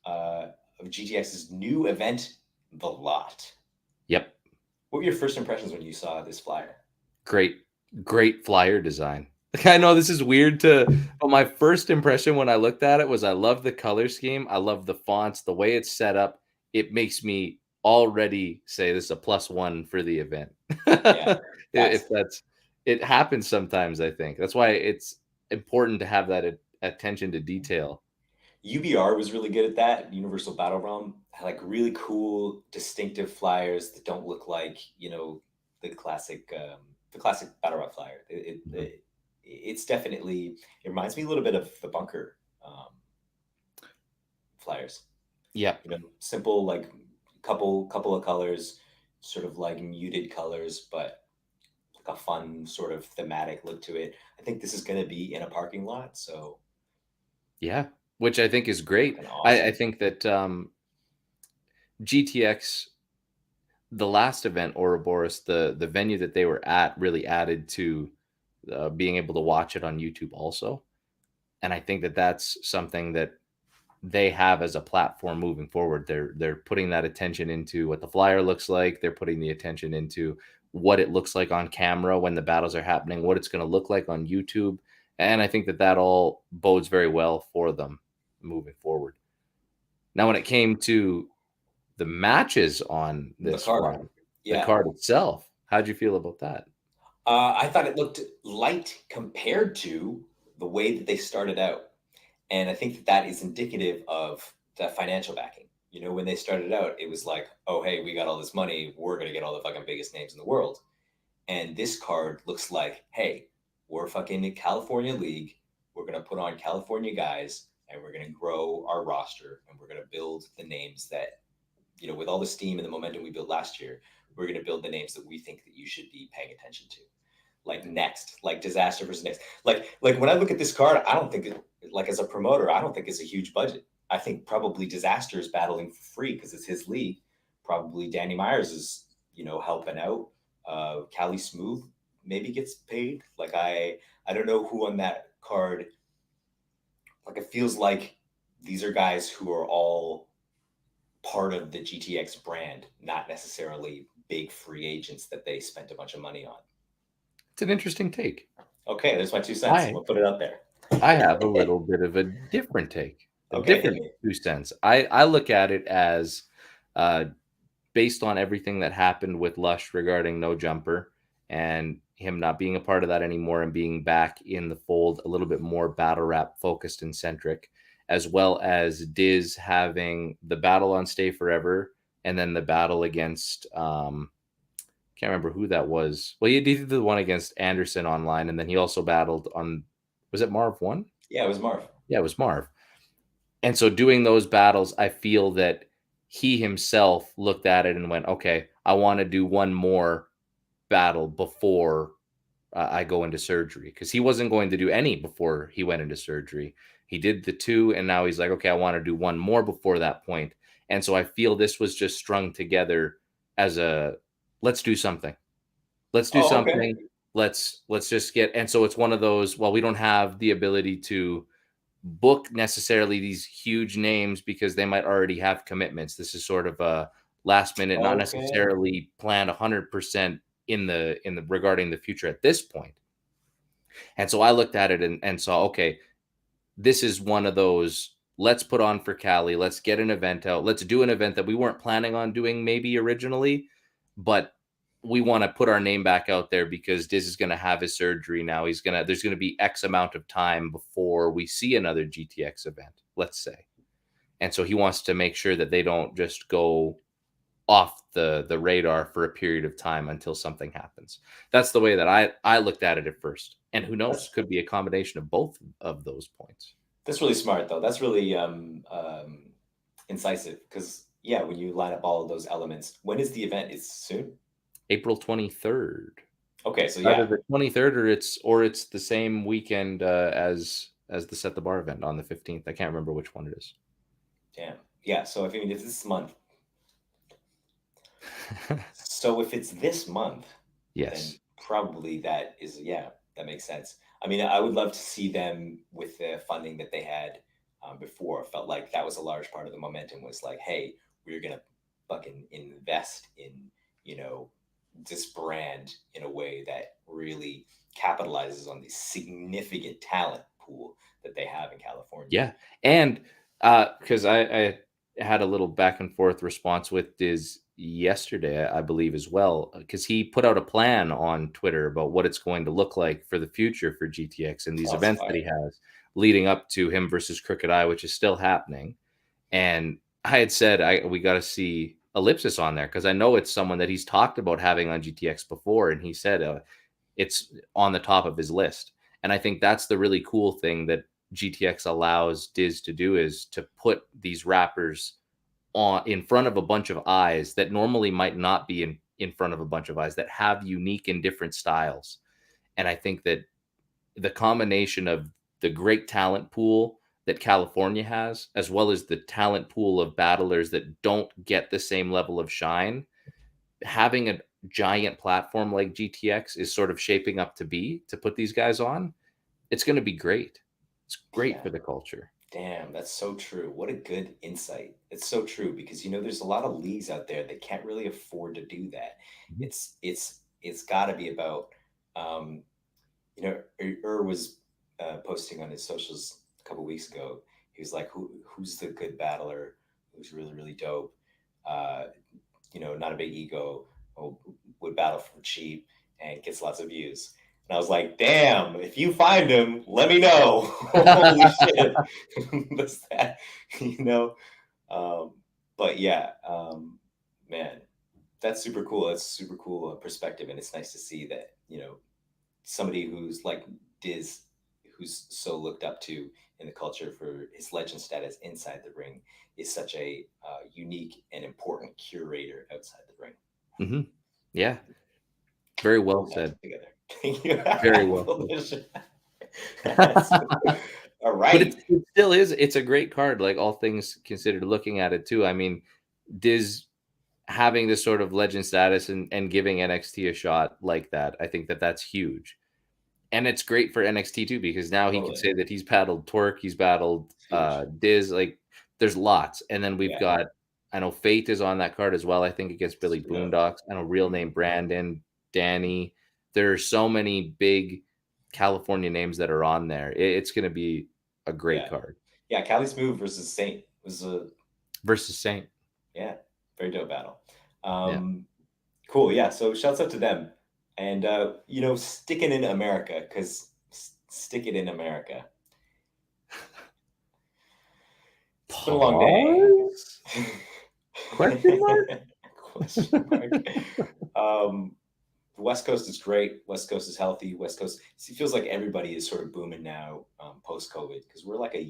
of GTX's new event, The Lot. Yep. What were your first impressions when you saw this flyer? Great flyer design. I know this is weird but my first impression when I looked at it was I love the color scheme. I love the fonts, the way it's set up. It makes me already say this is a +1 for the event. Yeah, it happens sometimes, I think. That's why it's important to have that attention to detail. UBR was really good at that. Universal Battle Realm had like really cool, distinctive flyers that don't look like, the classic Battlerap flyer. It's definitely, it reminds me a little bit of the Bunker flyers. Yeah. Simple, like couple of colors, sort of like muted colors, but like a fun sort of thematic look to it. I think this is going to be in a parking lot. So yeah, which I think is great. Awesome. I think that GTX, the last event, Ouroboros, the venue that they were at really added to being able to watch it on YouTube also. And I think that that's something that they have as a platform moving forward. They're putting that attention into what the flyer looks like. They're putting the attention into what it looks like on camera when the battles are happening, what it's going to look like on YouTube. And I think that all bodes very well for them moving forward. Now, when it came to the matches on this one, the card itself, how'd you feel about that? I thought it looked light compared to the way that they started out. And I think that is indicative of that financial backing. You know, when they started out, it was like, oh, hey, we got all this money. We're going to get all the fucking biggest names in the world. And this card looks like, hey, we're fucking in California League. We're going to put on California guys and we're going to grow our roster and we're going to build the names that, you know, with all the steam and the momentum we built last year, we're going to build the names that we think that you should be paying attention to. Like Next, like Disaster versus Next. Like when I look at this card, I don't think it, like as a promoter, I don't think it's a huge budget. I think probably Disaster is battling for free because it's his league. Probably Danny Myers is, you know, helping out. Cali Smooth maybe gets paid. Like I don't know who on that card. Like it feels like these are guys who are all part of the GTX brand, not necessarily big free agents that they spent a bunch of money on. It's an interesting take. Okay, there's my 2 cents. We'll put it up there. I have a little bit of a different take. Different 2 cents. I look at it as based on everything that happened with Lush regarding No Jumper and him not being a part of that anymore and being back in the fold a little bit more battle rap focused and centric, as well as Diz having the battle on Stay Forever and then the battle against can't remember who that was. Well, he did the one against Anderson online, and then he also battled on, was it Marv 1? Yeah, it was Marv. Yeah, it was Marv. And so doing those battles, I feel that he himself looked at it and went, okay, I want to do one more battle before I go into surgery. Because he wasn't going to do any before he went into surgery. He did the 2, and now he's like, okay, I want to do one more before that point. And so I feel this was just strung together as a, let's do something. Let's do something. Okay. Let's just get, and so it's one of those, well, we don't have the ability to book necessarily these huge names because they might already have commitments. This is sort of a last minute, not necessarily planned 100% in the regarding the future at this point. And so I looked at it and saw, okay, this is one of those, let's put on for Cali. Let's get an event out. Let's do an event that we weren't planning on doing maybe originally, but we want to put our name back out there because Diz is going to have his surgery now. There's going to be X amount of time before we see another GTX event, let's say. And so he wants to make sure that they don't just go off the radar for a period of time until something happens. That's the way that I looked at it at first. And who knows, could be a combination of both of those points. That's really smart, though. That's really incisive because, yeah, when you line up all of those elements, when is the event? It's soon? April 23rd. Okay, so yeah, either the 23rd or it's the same weekend as the Set the Bar event on the 15th. I can't remember which one it is. Damn. Yeah. So if it's this month, so if it's this month, yes, then probably that makes sense. I mean, I would love to see them with the funding that they had before. Felt like that was a large part of the momentum. Was like, hey, we're gonna fucking invest in, you know, this brand in a way that really capitalizes on the significant talent pool that they have in California. Yeah. And because I had a little back and forth response with Diz yesterday, I believe, as well, because he put out a plan on Twitter about what it's going to look like for the future for GTX and these events that he has leading up to him versus Crooked Eye, which is still happening. And I had said, we got to see Ellipsis on there because I know it's someone that he's talked about having on GTX before, and he said it's on the top of his list. And I think that's the really cool thing that GTX allows Diz to do, is to put these rappers on in front of a bunch of eyes that normally might not be in front of a bunch of eyes, that have unique and different styles. And I think that the combination of the great talent pool that California has, as well as the talent pool of battlers that don't get the same level of shine, having a giant platform like GTX is sort of shaping up to put these guys on. It's going to be great. It's great for the culture. Damn, that's so true. What a good insight. It's so true because there's a lot of leagues out there that can't really afford to do that. Mhm. It's got to be about um, was posting on his socials a couple weeks ago. He was like, who's the good battler who's really really dope? Uh, not a big ego, would battle for cheap and gets lots of views. And I was like, damn, if you find him, let me know. Holy shit. That's that, you know? But yeah, man, that's super cool. That's super cool perspective. And it's nice to see that, somebody who's like Diz, who's so looked up to in the culture for his legend status inside the ring, is such a unique and important curator outside the ring. Mhm. Yeah, very well Pull that said. together. Thank you. Very well All But right. it still is. It's a great card, like all things considered. Looking at it too, I mean, Diz having this sort of legend status and giving NXT a shot like that, I think that that's huge. And it's great for NXT too because now he can Totally. say that he's battled Torque, he's battled Huge. Diz. Like, there's lots, and then we've Yeah. got. I know Faith is on that card as well. I think against Billy Super dope. Boondocks. I know real name Brandon, Danny. There are so many big California names that are on there. It's going to be a great Yeah. card Yeah, Cali Smooth versus Saint was versus Saint. yeah, very dope battle. Yeah. Cool. Yeah. So shouts out to them, and sticking in America because stick it in America. It's been a long day. Question mark? Question mark. The West Coast is great. West Coast is healthy. West Coast, it feels like everybody is sort of booming now post COVID because we're like a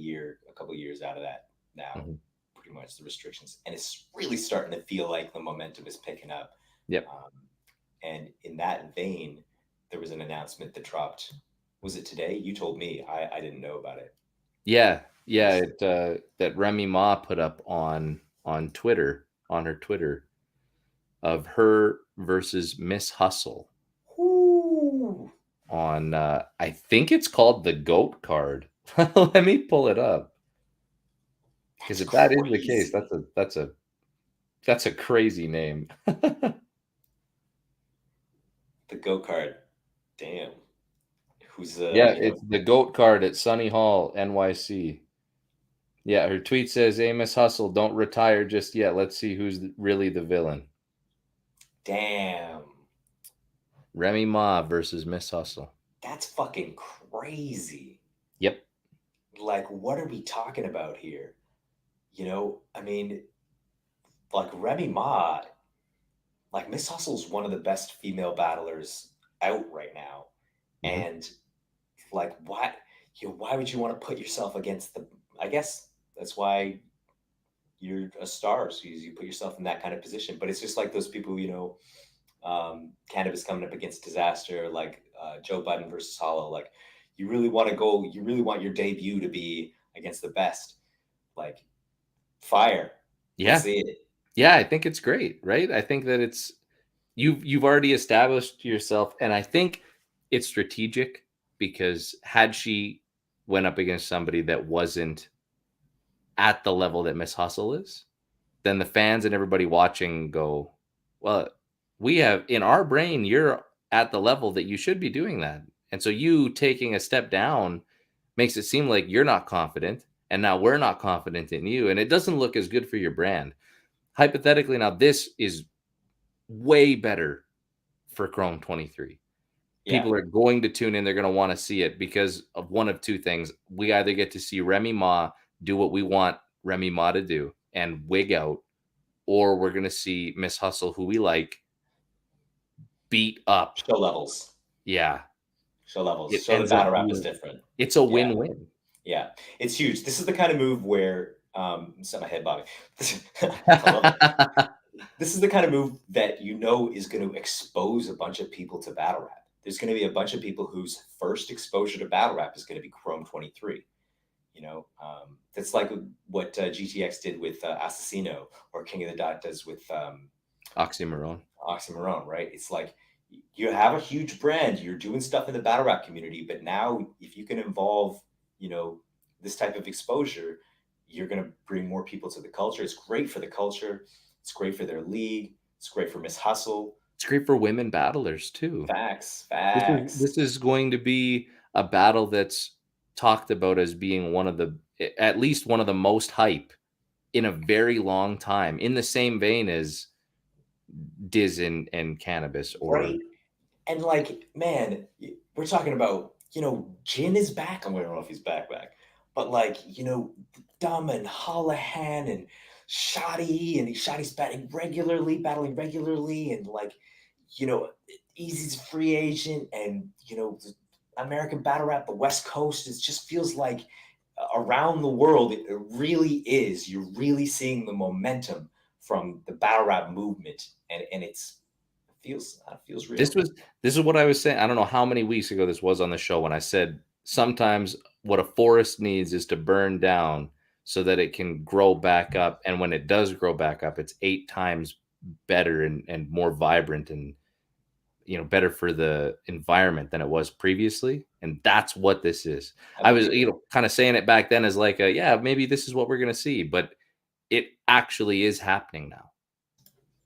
couple of years out of that now, Mhm. pretty much the restrictions, and it's really starting to feel like the momentum is picking up. Yep. And in that vein, there was an announcement that dropped. Was it today? You told me. I didn't know about it. Yeah. It that Remy Ma put up on Twitter, on her Twitter, of her versus Miss Hustle Ooh. on I think it's called the GOAT card. Let me pull it up. Because if that is the case, Crazy. that's a crazy name. The go card. Damn. Who's Yeah, it's the GOAT card at Sunny Hall, NYC. Yeah, her tweet says, "Hey, Miss Hustle, don't retire just yet. Let's see who's really the villain." damn. Remy Ma versus Miss Hustle. That's fucking crazy. Yep. Like, what are we talking about here? I mean, like Remy Ma, like Miss Hustle's one of the best female battlers out right now. Mhm. And like, why would you want to put yourself against I guess that's why you're a star. So you put yourself in that kind of position. But it's just like those people, Cannabis coming up against Disaster, like Joe Budden versus Hollow. Like, you really want your debut to be against the best. Like, fire. Yeah. Let's see it. Yeah, I think it's great, right? I think that it's you've already established yourself, and I think it's strategic because had she went up against somebody that wasn't at the level that Miss Hustle is, then the fans and everybody watching go, well, we have in our brain, you're at the level that you should be doing that. And so you taking a step down makes it seem like you're not confident. And now we're not confident in you. And it doesn't look as good for your brand. Hypothetically, now this is way better for Chrome 23. Yeah. People are going to tune in. They're going to want to see it because of one of two things. We either get to see Remy Ma do what we want Remy Ma to do and wig out, or we're going to see Miss Hustle, who we like, beat up. Show levels. Yeah. Show levels. It Show the ends up battle rap is being- different. It's a win-win. Yeah. It's huge. This is the kind of move where set my head, Bobby. I love it. This is the kind of move that is going to expose a bunch of people to battle rap. There's going to be a bunch of people whose first exposure to battle rap is going to be Chrome 23. That's like what GTX did with Assassino, or King of the Dot does with Oxymoron, right? It's like you have a huge brand, you're doing stuff in the battle rap community, but now if you can involve, this type of exposure, you're going to bring more people to the culture. It's great for the culture. It's great for their league. It's great for Miss Hustle. It's great for women battlers too. Facts. This is going to be a battle that's talked about as being at least one of the most hype in a very long time, in the same vein as Diz and Cannabis. Or right. And like, man, we're talking about, Jin is back. I don't know if he's back, but like, Dumb and Holohan and Shotty, and Shotty's battling regularly, and like, Easy's free agent, and the American battle rap, the West Coast, it just feels like around the world, it really is. You're really seeing the momentum from the battle rap movement, and it feels real. This is what I was saying. I don't know how many weeks ago this was on the show when I said sometimes what a forest needs is to burn down so that it can grow back up. And when it does grow back up, it's 8 times better and more vibrant and better for the environment than it was previously. And that's what this is. I was kind of saying it back then as like maybe this is what we're gonna see, but it actually is happening now.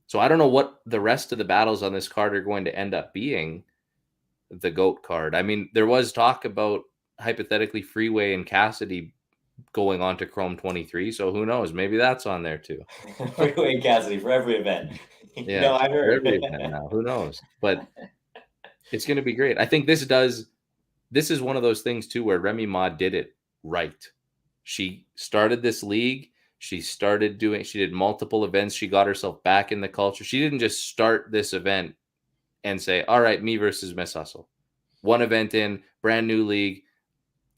So I don't know what the rest of the battles on this card are going to end up being. The GOAT card. I mean, there was talk about hypothetically Freeway and Cassidy going on to Chrome 23. So who knows? Maybe that's on there too. Freeway and Cassidy for every event. Yeah, I heard. For every event now. Who knows? But it's going to be great. I think this is one of those things too where Remy Ma did it right. She started this league. She did multiple events. She got herself back in the culture. She didn't just start this event and say, all right, me versus Miss Hustle. One event in, brand new league.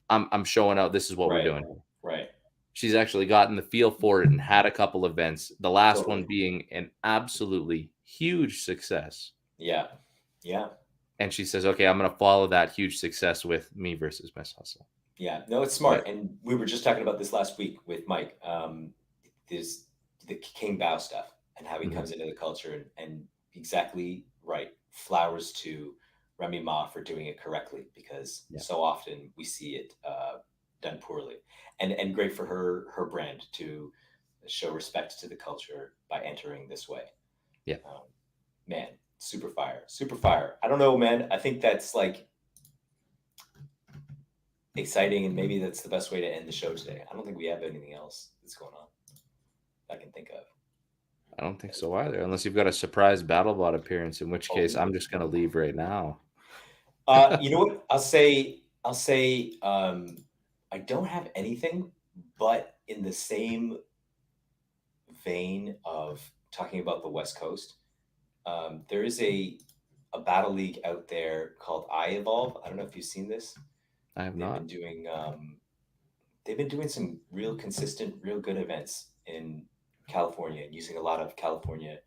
I'm showing out. This is what we're doing. Right. She's actually gotten the feel for it and had a couple events. The last one being an absolutely huge success. Yeah. And she says, okay, I'm going to follow that huge success with me versus Miss Hustle. Yeah, no, it's smart. And we were just talking about this last week with Mike. There's the King Bao stuff and how he comes into the culture, and exactly right. Flowers to Remy Ma for doing it correctly, because so often we see it done poorly, and great for her brand to show respect to the culture by entering this way. Yeah, man, super fire. I don't know, man. I think that's like exciting, and maybe that's the best way to end the show today. I don't think we have anything else that's going on that I can think of. I don't think so either, unless you've got a surprise BattleBot appearance, in which case I'm just going to leave right now. You know what? I'll say I don't have anything, but in the same vein of talking about the West Coast, there is a battle league out there called iEvolve. I don't know if you've seen this. I have not. They've been doing some real consistent, real good events in California, using a lot of California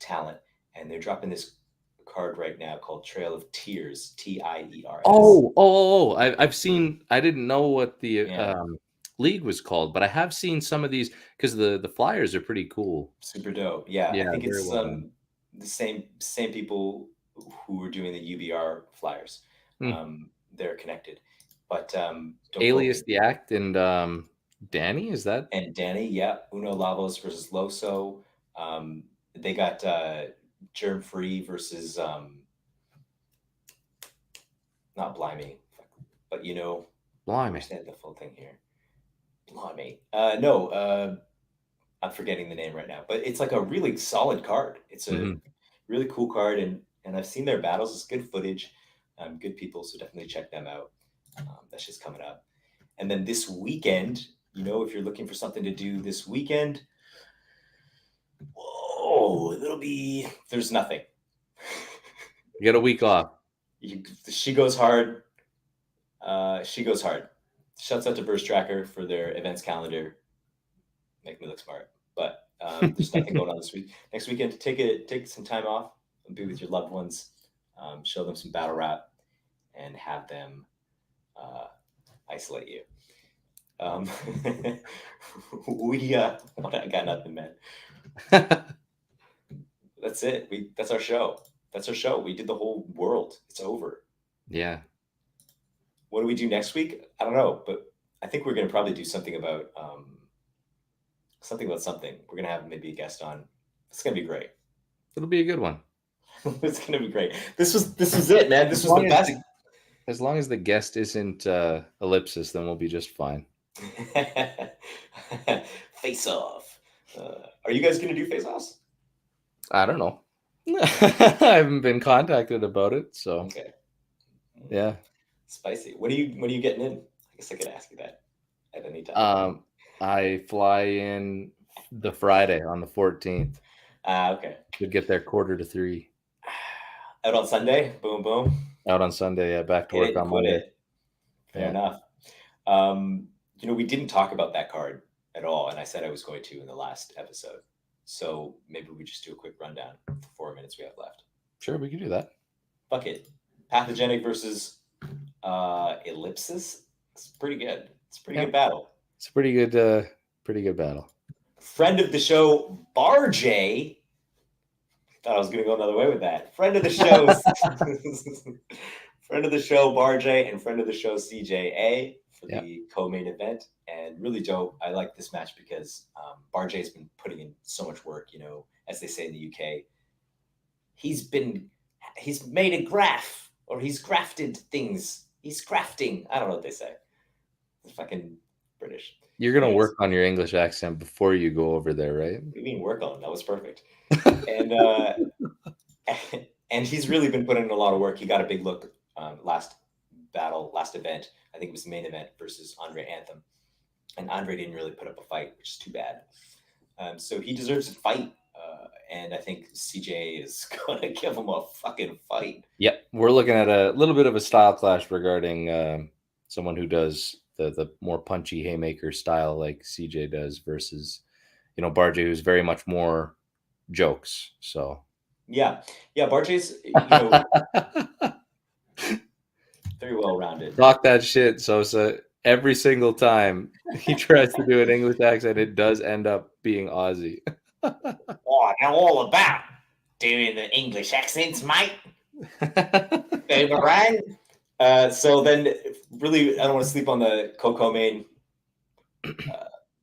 talent, and they're dropping this card right now called Trail of Tears, TIERS. I've seen. I didn't know what the league was called, but I have seen some of these because the flyers are pretty cool. Super dope. Yeah, I think it's the same people who were doing the UBR flyers. They're connected, but Alias the Act and Danny, is that? And Danny, yeah. Uno Lavos versus Loso. They got Germ Free versus not Blimey, but Blimey. I understand the full thing here. Blimey. No, I'm forgetting the name right now, but it's like a really solid card. It's a really cool card, and I've seen their battles. It's good footage, good people, so definitely check them out. That's just coming up. And then this weekend, if you're looking for something to do this weekend, there's nothing. You get a week off. She goes hard. Shouts out to Burst Tracker for their events calendar. Make me look smart. But there's nothing going on this week. Next weekend, take some time off and be with your loved ones. Show them some battle rap and have them isolate you. I got nothing, man. That's it. That's our show. We did the whole world. It's over. Yeah. What do we do next week? I don't know, but I think we're going to probably do something about something. We're going to have maybe a guest on. It's going to be great. It'll be a good one. It's going to be great. This was it, man. This was the best. As long as the guest isn't Ellipsis, then we'll be just fine. Face off. Are you guys going to do face offs? I don't know. I haven't been contacted about it, so okay. Yeah. Spicy. When are you getting in? I guess I could ask you that at any time. I fly in the Friday on the 14th. Okay. Should get there 2:45. Out on Sunday. Boom, boom. Out on Sunday. Yeah, back to work on Monday. Fair enough. We didn't talk about that card at all, and I said I was going to in the last episode. So maybe we just do a quick rundown. The 4 minutes we have left. Sure, we can do that. Fuck it. Pathogenic versus Ellipsis. It's pretty good. It's a pretty good battle. It's a pretty good battle. Friend of the show, Bar J. Thought I was going to go another way with that. Friend of the show, Bar J, and friend of the show, CJA for the co-main event. And really dope. I like this match because Bar J's been putting in so much work. As they say in the UK, he's made a graph, or he's grafted things. He's grafting. I don't know what they say. It's fucking British. You're going to work on your English accent before you go over there, right? What do you mean work on? That was perfect. And and he's really been putting in a lot of work. He got a big look last event. I think it was the main event versus Andre Anthem. And Andre didn't really put up a fight, which is too bad. So he deserves a fight. And I think CJ is going to give him a fucking fight. Yep. We're looking at a little bit of a style clash regarding someone who does the more punchy haymaker style like CJ does versus, Barjay, who's very much more jokes. So yeah, Barjay's very well rounded. Talk that shit, Sosa. Every single time he tries to do an English accent, it does end up being Aussie. Oh, I know all about doing the English accents, mate. Right? So then, really, I don't want to sleep on the Coco main.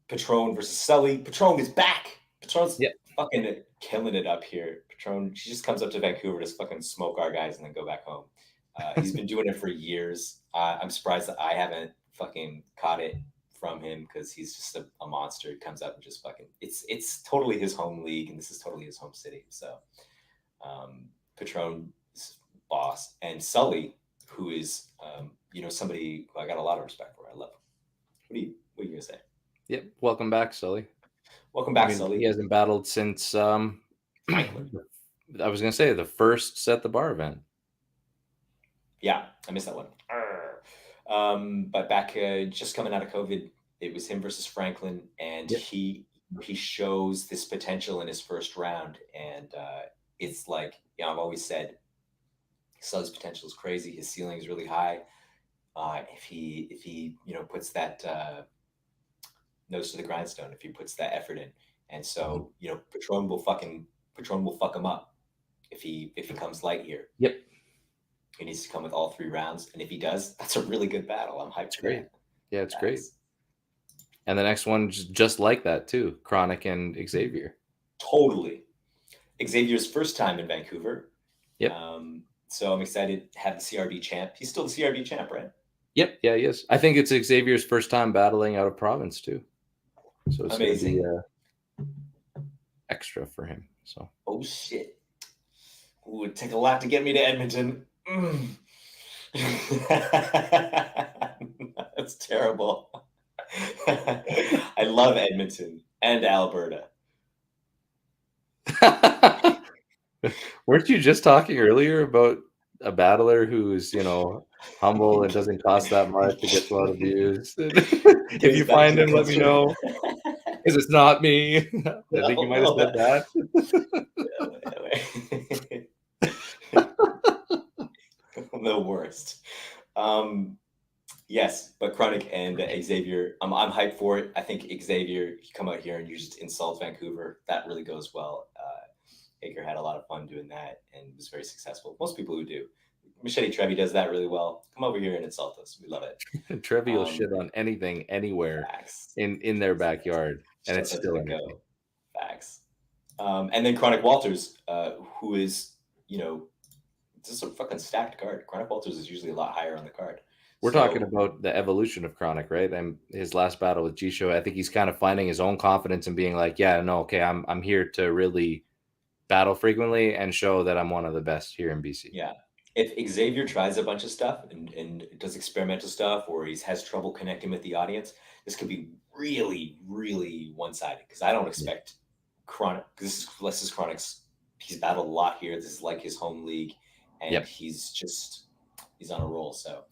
Patron versus Sully. Patron is back. Patron's fucking killing it up here. Patron, she just comes up to Vancouver to fucking smoke our guys and then go back home. He's been doing it for years. I'm surprised that I haven't fucking caught it from him because he's just a monster. He comes up and just fucking it's totally his home league, and this is totally his home city. So Patron's boss, and Sully, who is somebody who I got a lot of respect for. I love him. What are you gonna say? Yep. Welcome back, Sully. Welcome back, Sully. He hasn't battled since I was gonna say the first Set the Bar event. Yeah, I missed that one. But back just coming out of COVID, it was him versus Franklin, and he shows this potential in his first round, and it's like I've always said, Sully's potential is crazy. His ceiling is really high. If he puts that nose to the grindstone, if he puts that effort in, and so Patron will fuck him up if he comes light here. Yep. He needs to come with all 3 rounds, and if he does, that's a really good battle. I'm hyped. It's great. Yeah, it's great. And the next one just like that too, Chronic and Xavier. Totally. Xavier's first time in Vancouver. Yep. So I'm excited to have the CRB champ. He's still the CRB champ, right? Yep. Yeah, he is. I think it's Xavier's first time battling out of province too. So it's amazing. Gonna be, extra for him. So. Oh shit! Ooh, it'd take a lot to get me to Edmonton. That's terrible. I love Edmonton and Alberta. Weren't you just talking earlier about a battler who's humble and doesn't cost that much to get a lot of views? If you find him, let me know, because it's not me. I think you might have said that. The worst. Yes, but Chronic and Xavier, I'm hyped for it. I think Xavier, you come out here and you just insult Vancouver. That really goes well. Hager had a lot of fun doing that and was very successful. Most people who do. Machete Trevi does that really well. Come over here and insult us. We love it. Trivial shit on anything, anywhere Facts. in their backyard, and it's Shut still that to entertaining. go. Facts. And then Chronic Walters, who is, just a fucking stacked card. Chronic Walters is usually a lot higher on the card. We're So, talking about the evolution of Chronic, right? And his last battle with G-Show, I think he's kind of finding his own confidence and being like, yeah, no, okay, I'm here to really battle frequently and show that I'm one of the best here in BC. Yeah. If Xavier tries a bunch of stuff and does experimental stuff, or he has trouble connecting with the audience, this could be really, really one-sided, because I don't expect Chronic, this is Chronic's, he's battled a lot here. This is like his home league, and he's on a roll. So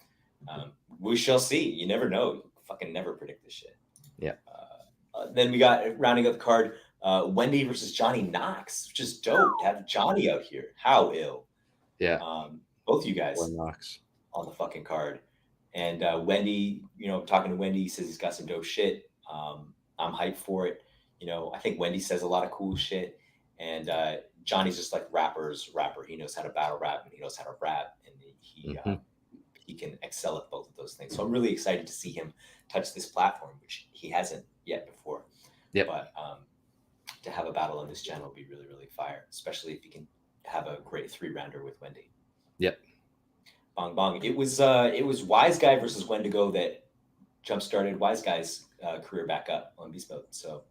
we shall see. You never know. You fucking never predict this shit. Yeah. Then we got, rounding up the card, Wendy versus Johnny Knox, which is dope to have Johnny out here. How ill. Yeah. Both you guys Knox on the fucking card. And Wendy, talking to Wendy, he says he's got some dope shit. I'm hyped for it. I think Wendy says a lot of cool shit. And Johnny's just like rapper. He knows how to battle rap, and he knows how to rap, and he can excel at both of those things. So I'm really excited to see him touch this platform, which he hasn't yet before. Yep. But to have a battle on this channel would be really, really fire, especially if you can have a great 3-rounder with Wendy. Yep. Bong bong. It was Wise Guy versus Wendigo that jump-started Wise Guy's career back up on Beast Mode. So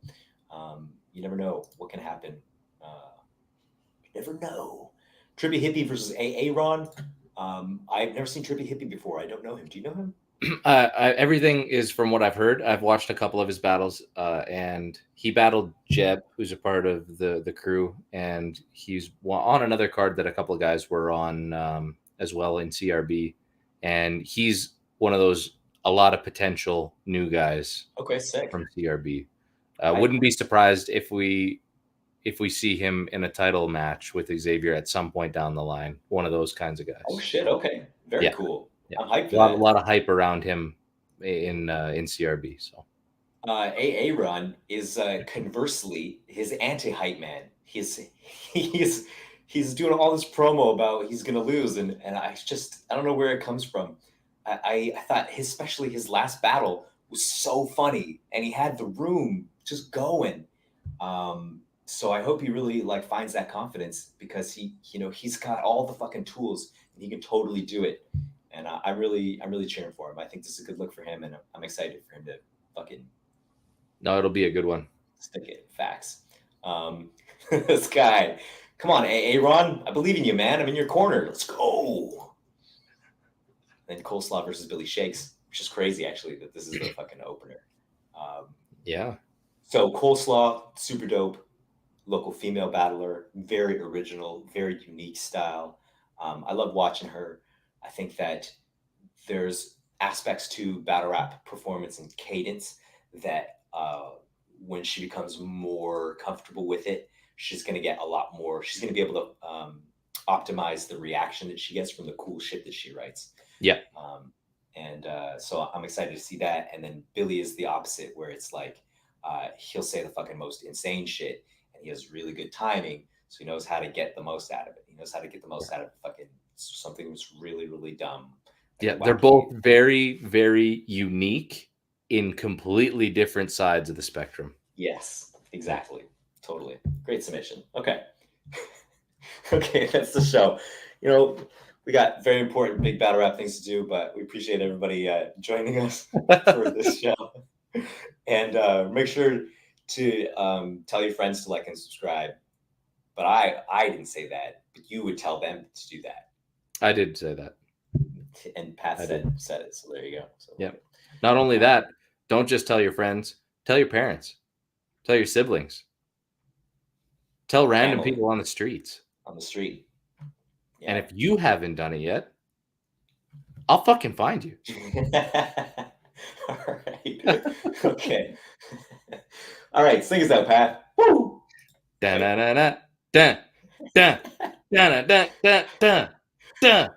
you never know what can happen. You never know. Trippy Hippie versus AA Ron. I've never seen Trippy Hippie before. I don't know him. Do you know him? Everything is from what I've heard. I've watched a couple of his battles, and he battled Jeb, who's a part of the crew, and he's on another card that a couple of guys were on as well in CRB, and he's one of those a lot of potential new guys. Okay, sick. From CRB. Wouldn't be surprised if we see him in a title match with Xavier at some point down the line. One of those kinds of guys. Oh shit! Okay, very cool. Yeah. I'm hyped for that. A lot of hype around him in CRB. So AA Ron is conversely his anti-hype man. He's doing all this promo about he's gonna lose, and I don't know where it comes from. I thought especially his last battle was so funny, and he had the room just going. So I hope he really finds that confidence, because he's got all the fucking tools and he can totally do it. And I'm really cheering for him. I think this is a good look for him, and I'm excited for him to fucking. No, it'll be a good one. Stick it. Facts. This guy, come on, Ron, I believe in you, man. I'm in your corner. Let's go. Then Coleslaw versus Billy Shakes, which is crazy actually that this is the fucking opener. Yeah. So Coleslaw, super dope, local female battler, very original, very unique style. I love watching her. I think that there's aspects to battle rap performance and cadence that when she becomes more comfortable with it, she's going to get a lot more. She's going to be able to optimize the reaction that she gets from the cool shit that she writes. Yeah. So I'm excited to see that. And then Billy is the opposite, where it's like he'll say the fucking most insane shit, and he has really good timing, so he knows how to get the most out of it. He knows how to get the most out of fucking something that's really, really dumb. Yeah, they're both very, very unique in completely different sides of the spectrum. Yes, exactly. Totally. Great submission. Okay. Okay, that's the show. We got very important big battle rap things to do, but we appreciate everybody joining us for this show. And make sure to tell your friends to like and subscribe. But I didn't say that, but you would tell them to do that. I did say that. And Pat said it, so there you go. So, yeah. Not only that, don't just tell your friends, tell your parents, tell your siblings, tell random people on the streets. On the street. Yeah. And if you haven't done it yet, I'll fucking find you. All right. Okay. All right. Sing us out, Pat. Woo! Da da da da da da da da da da da da.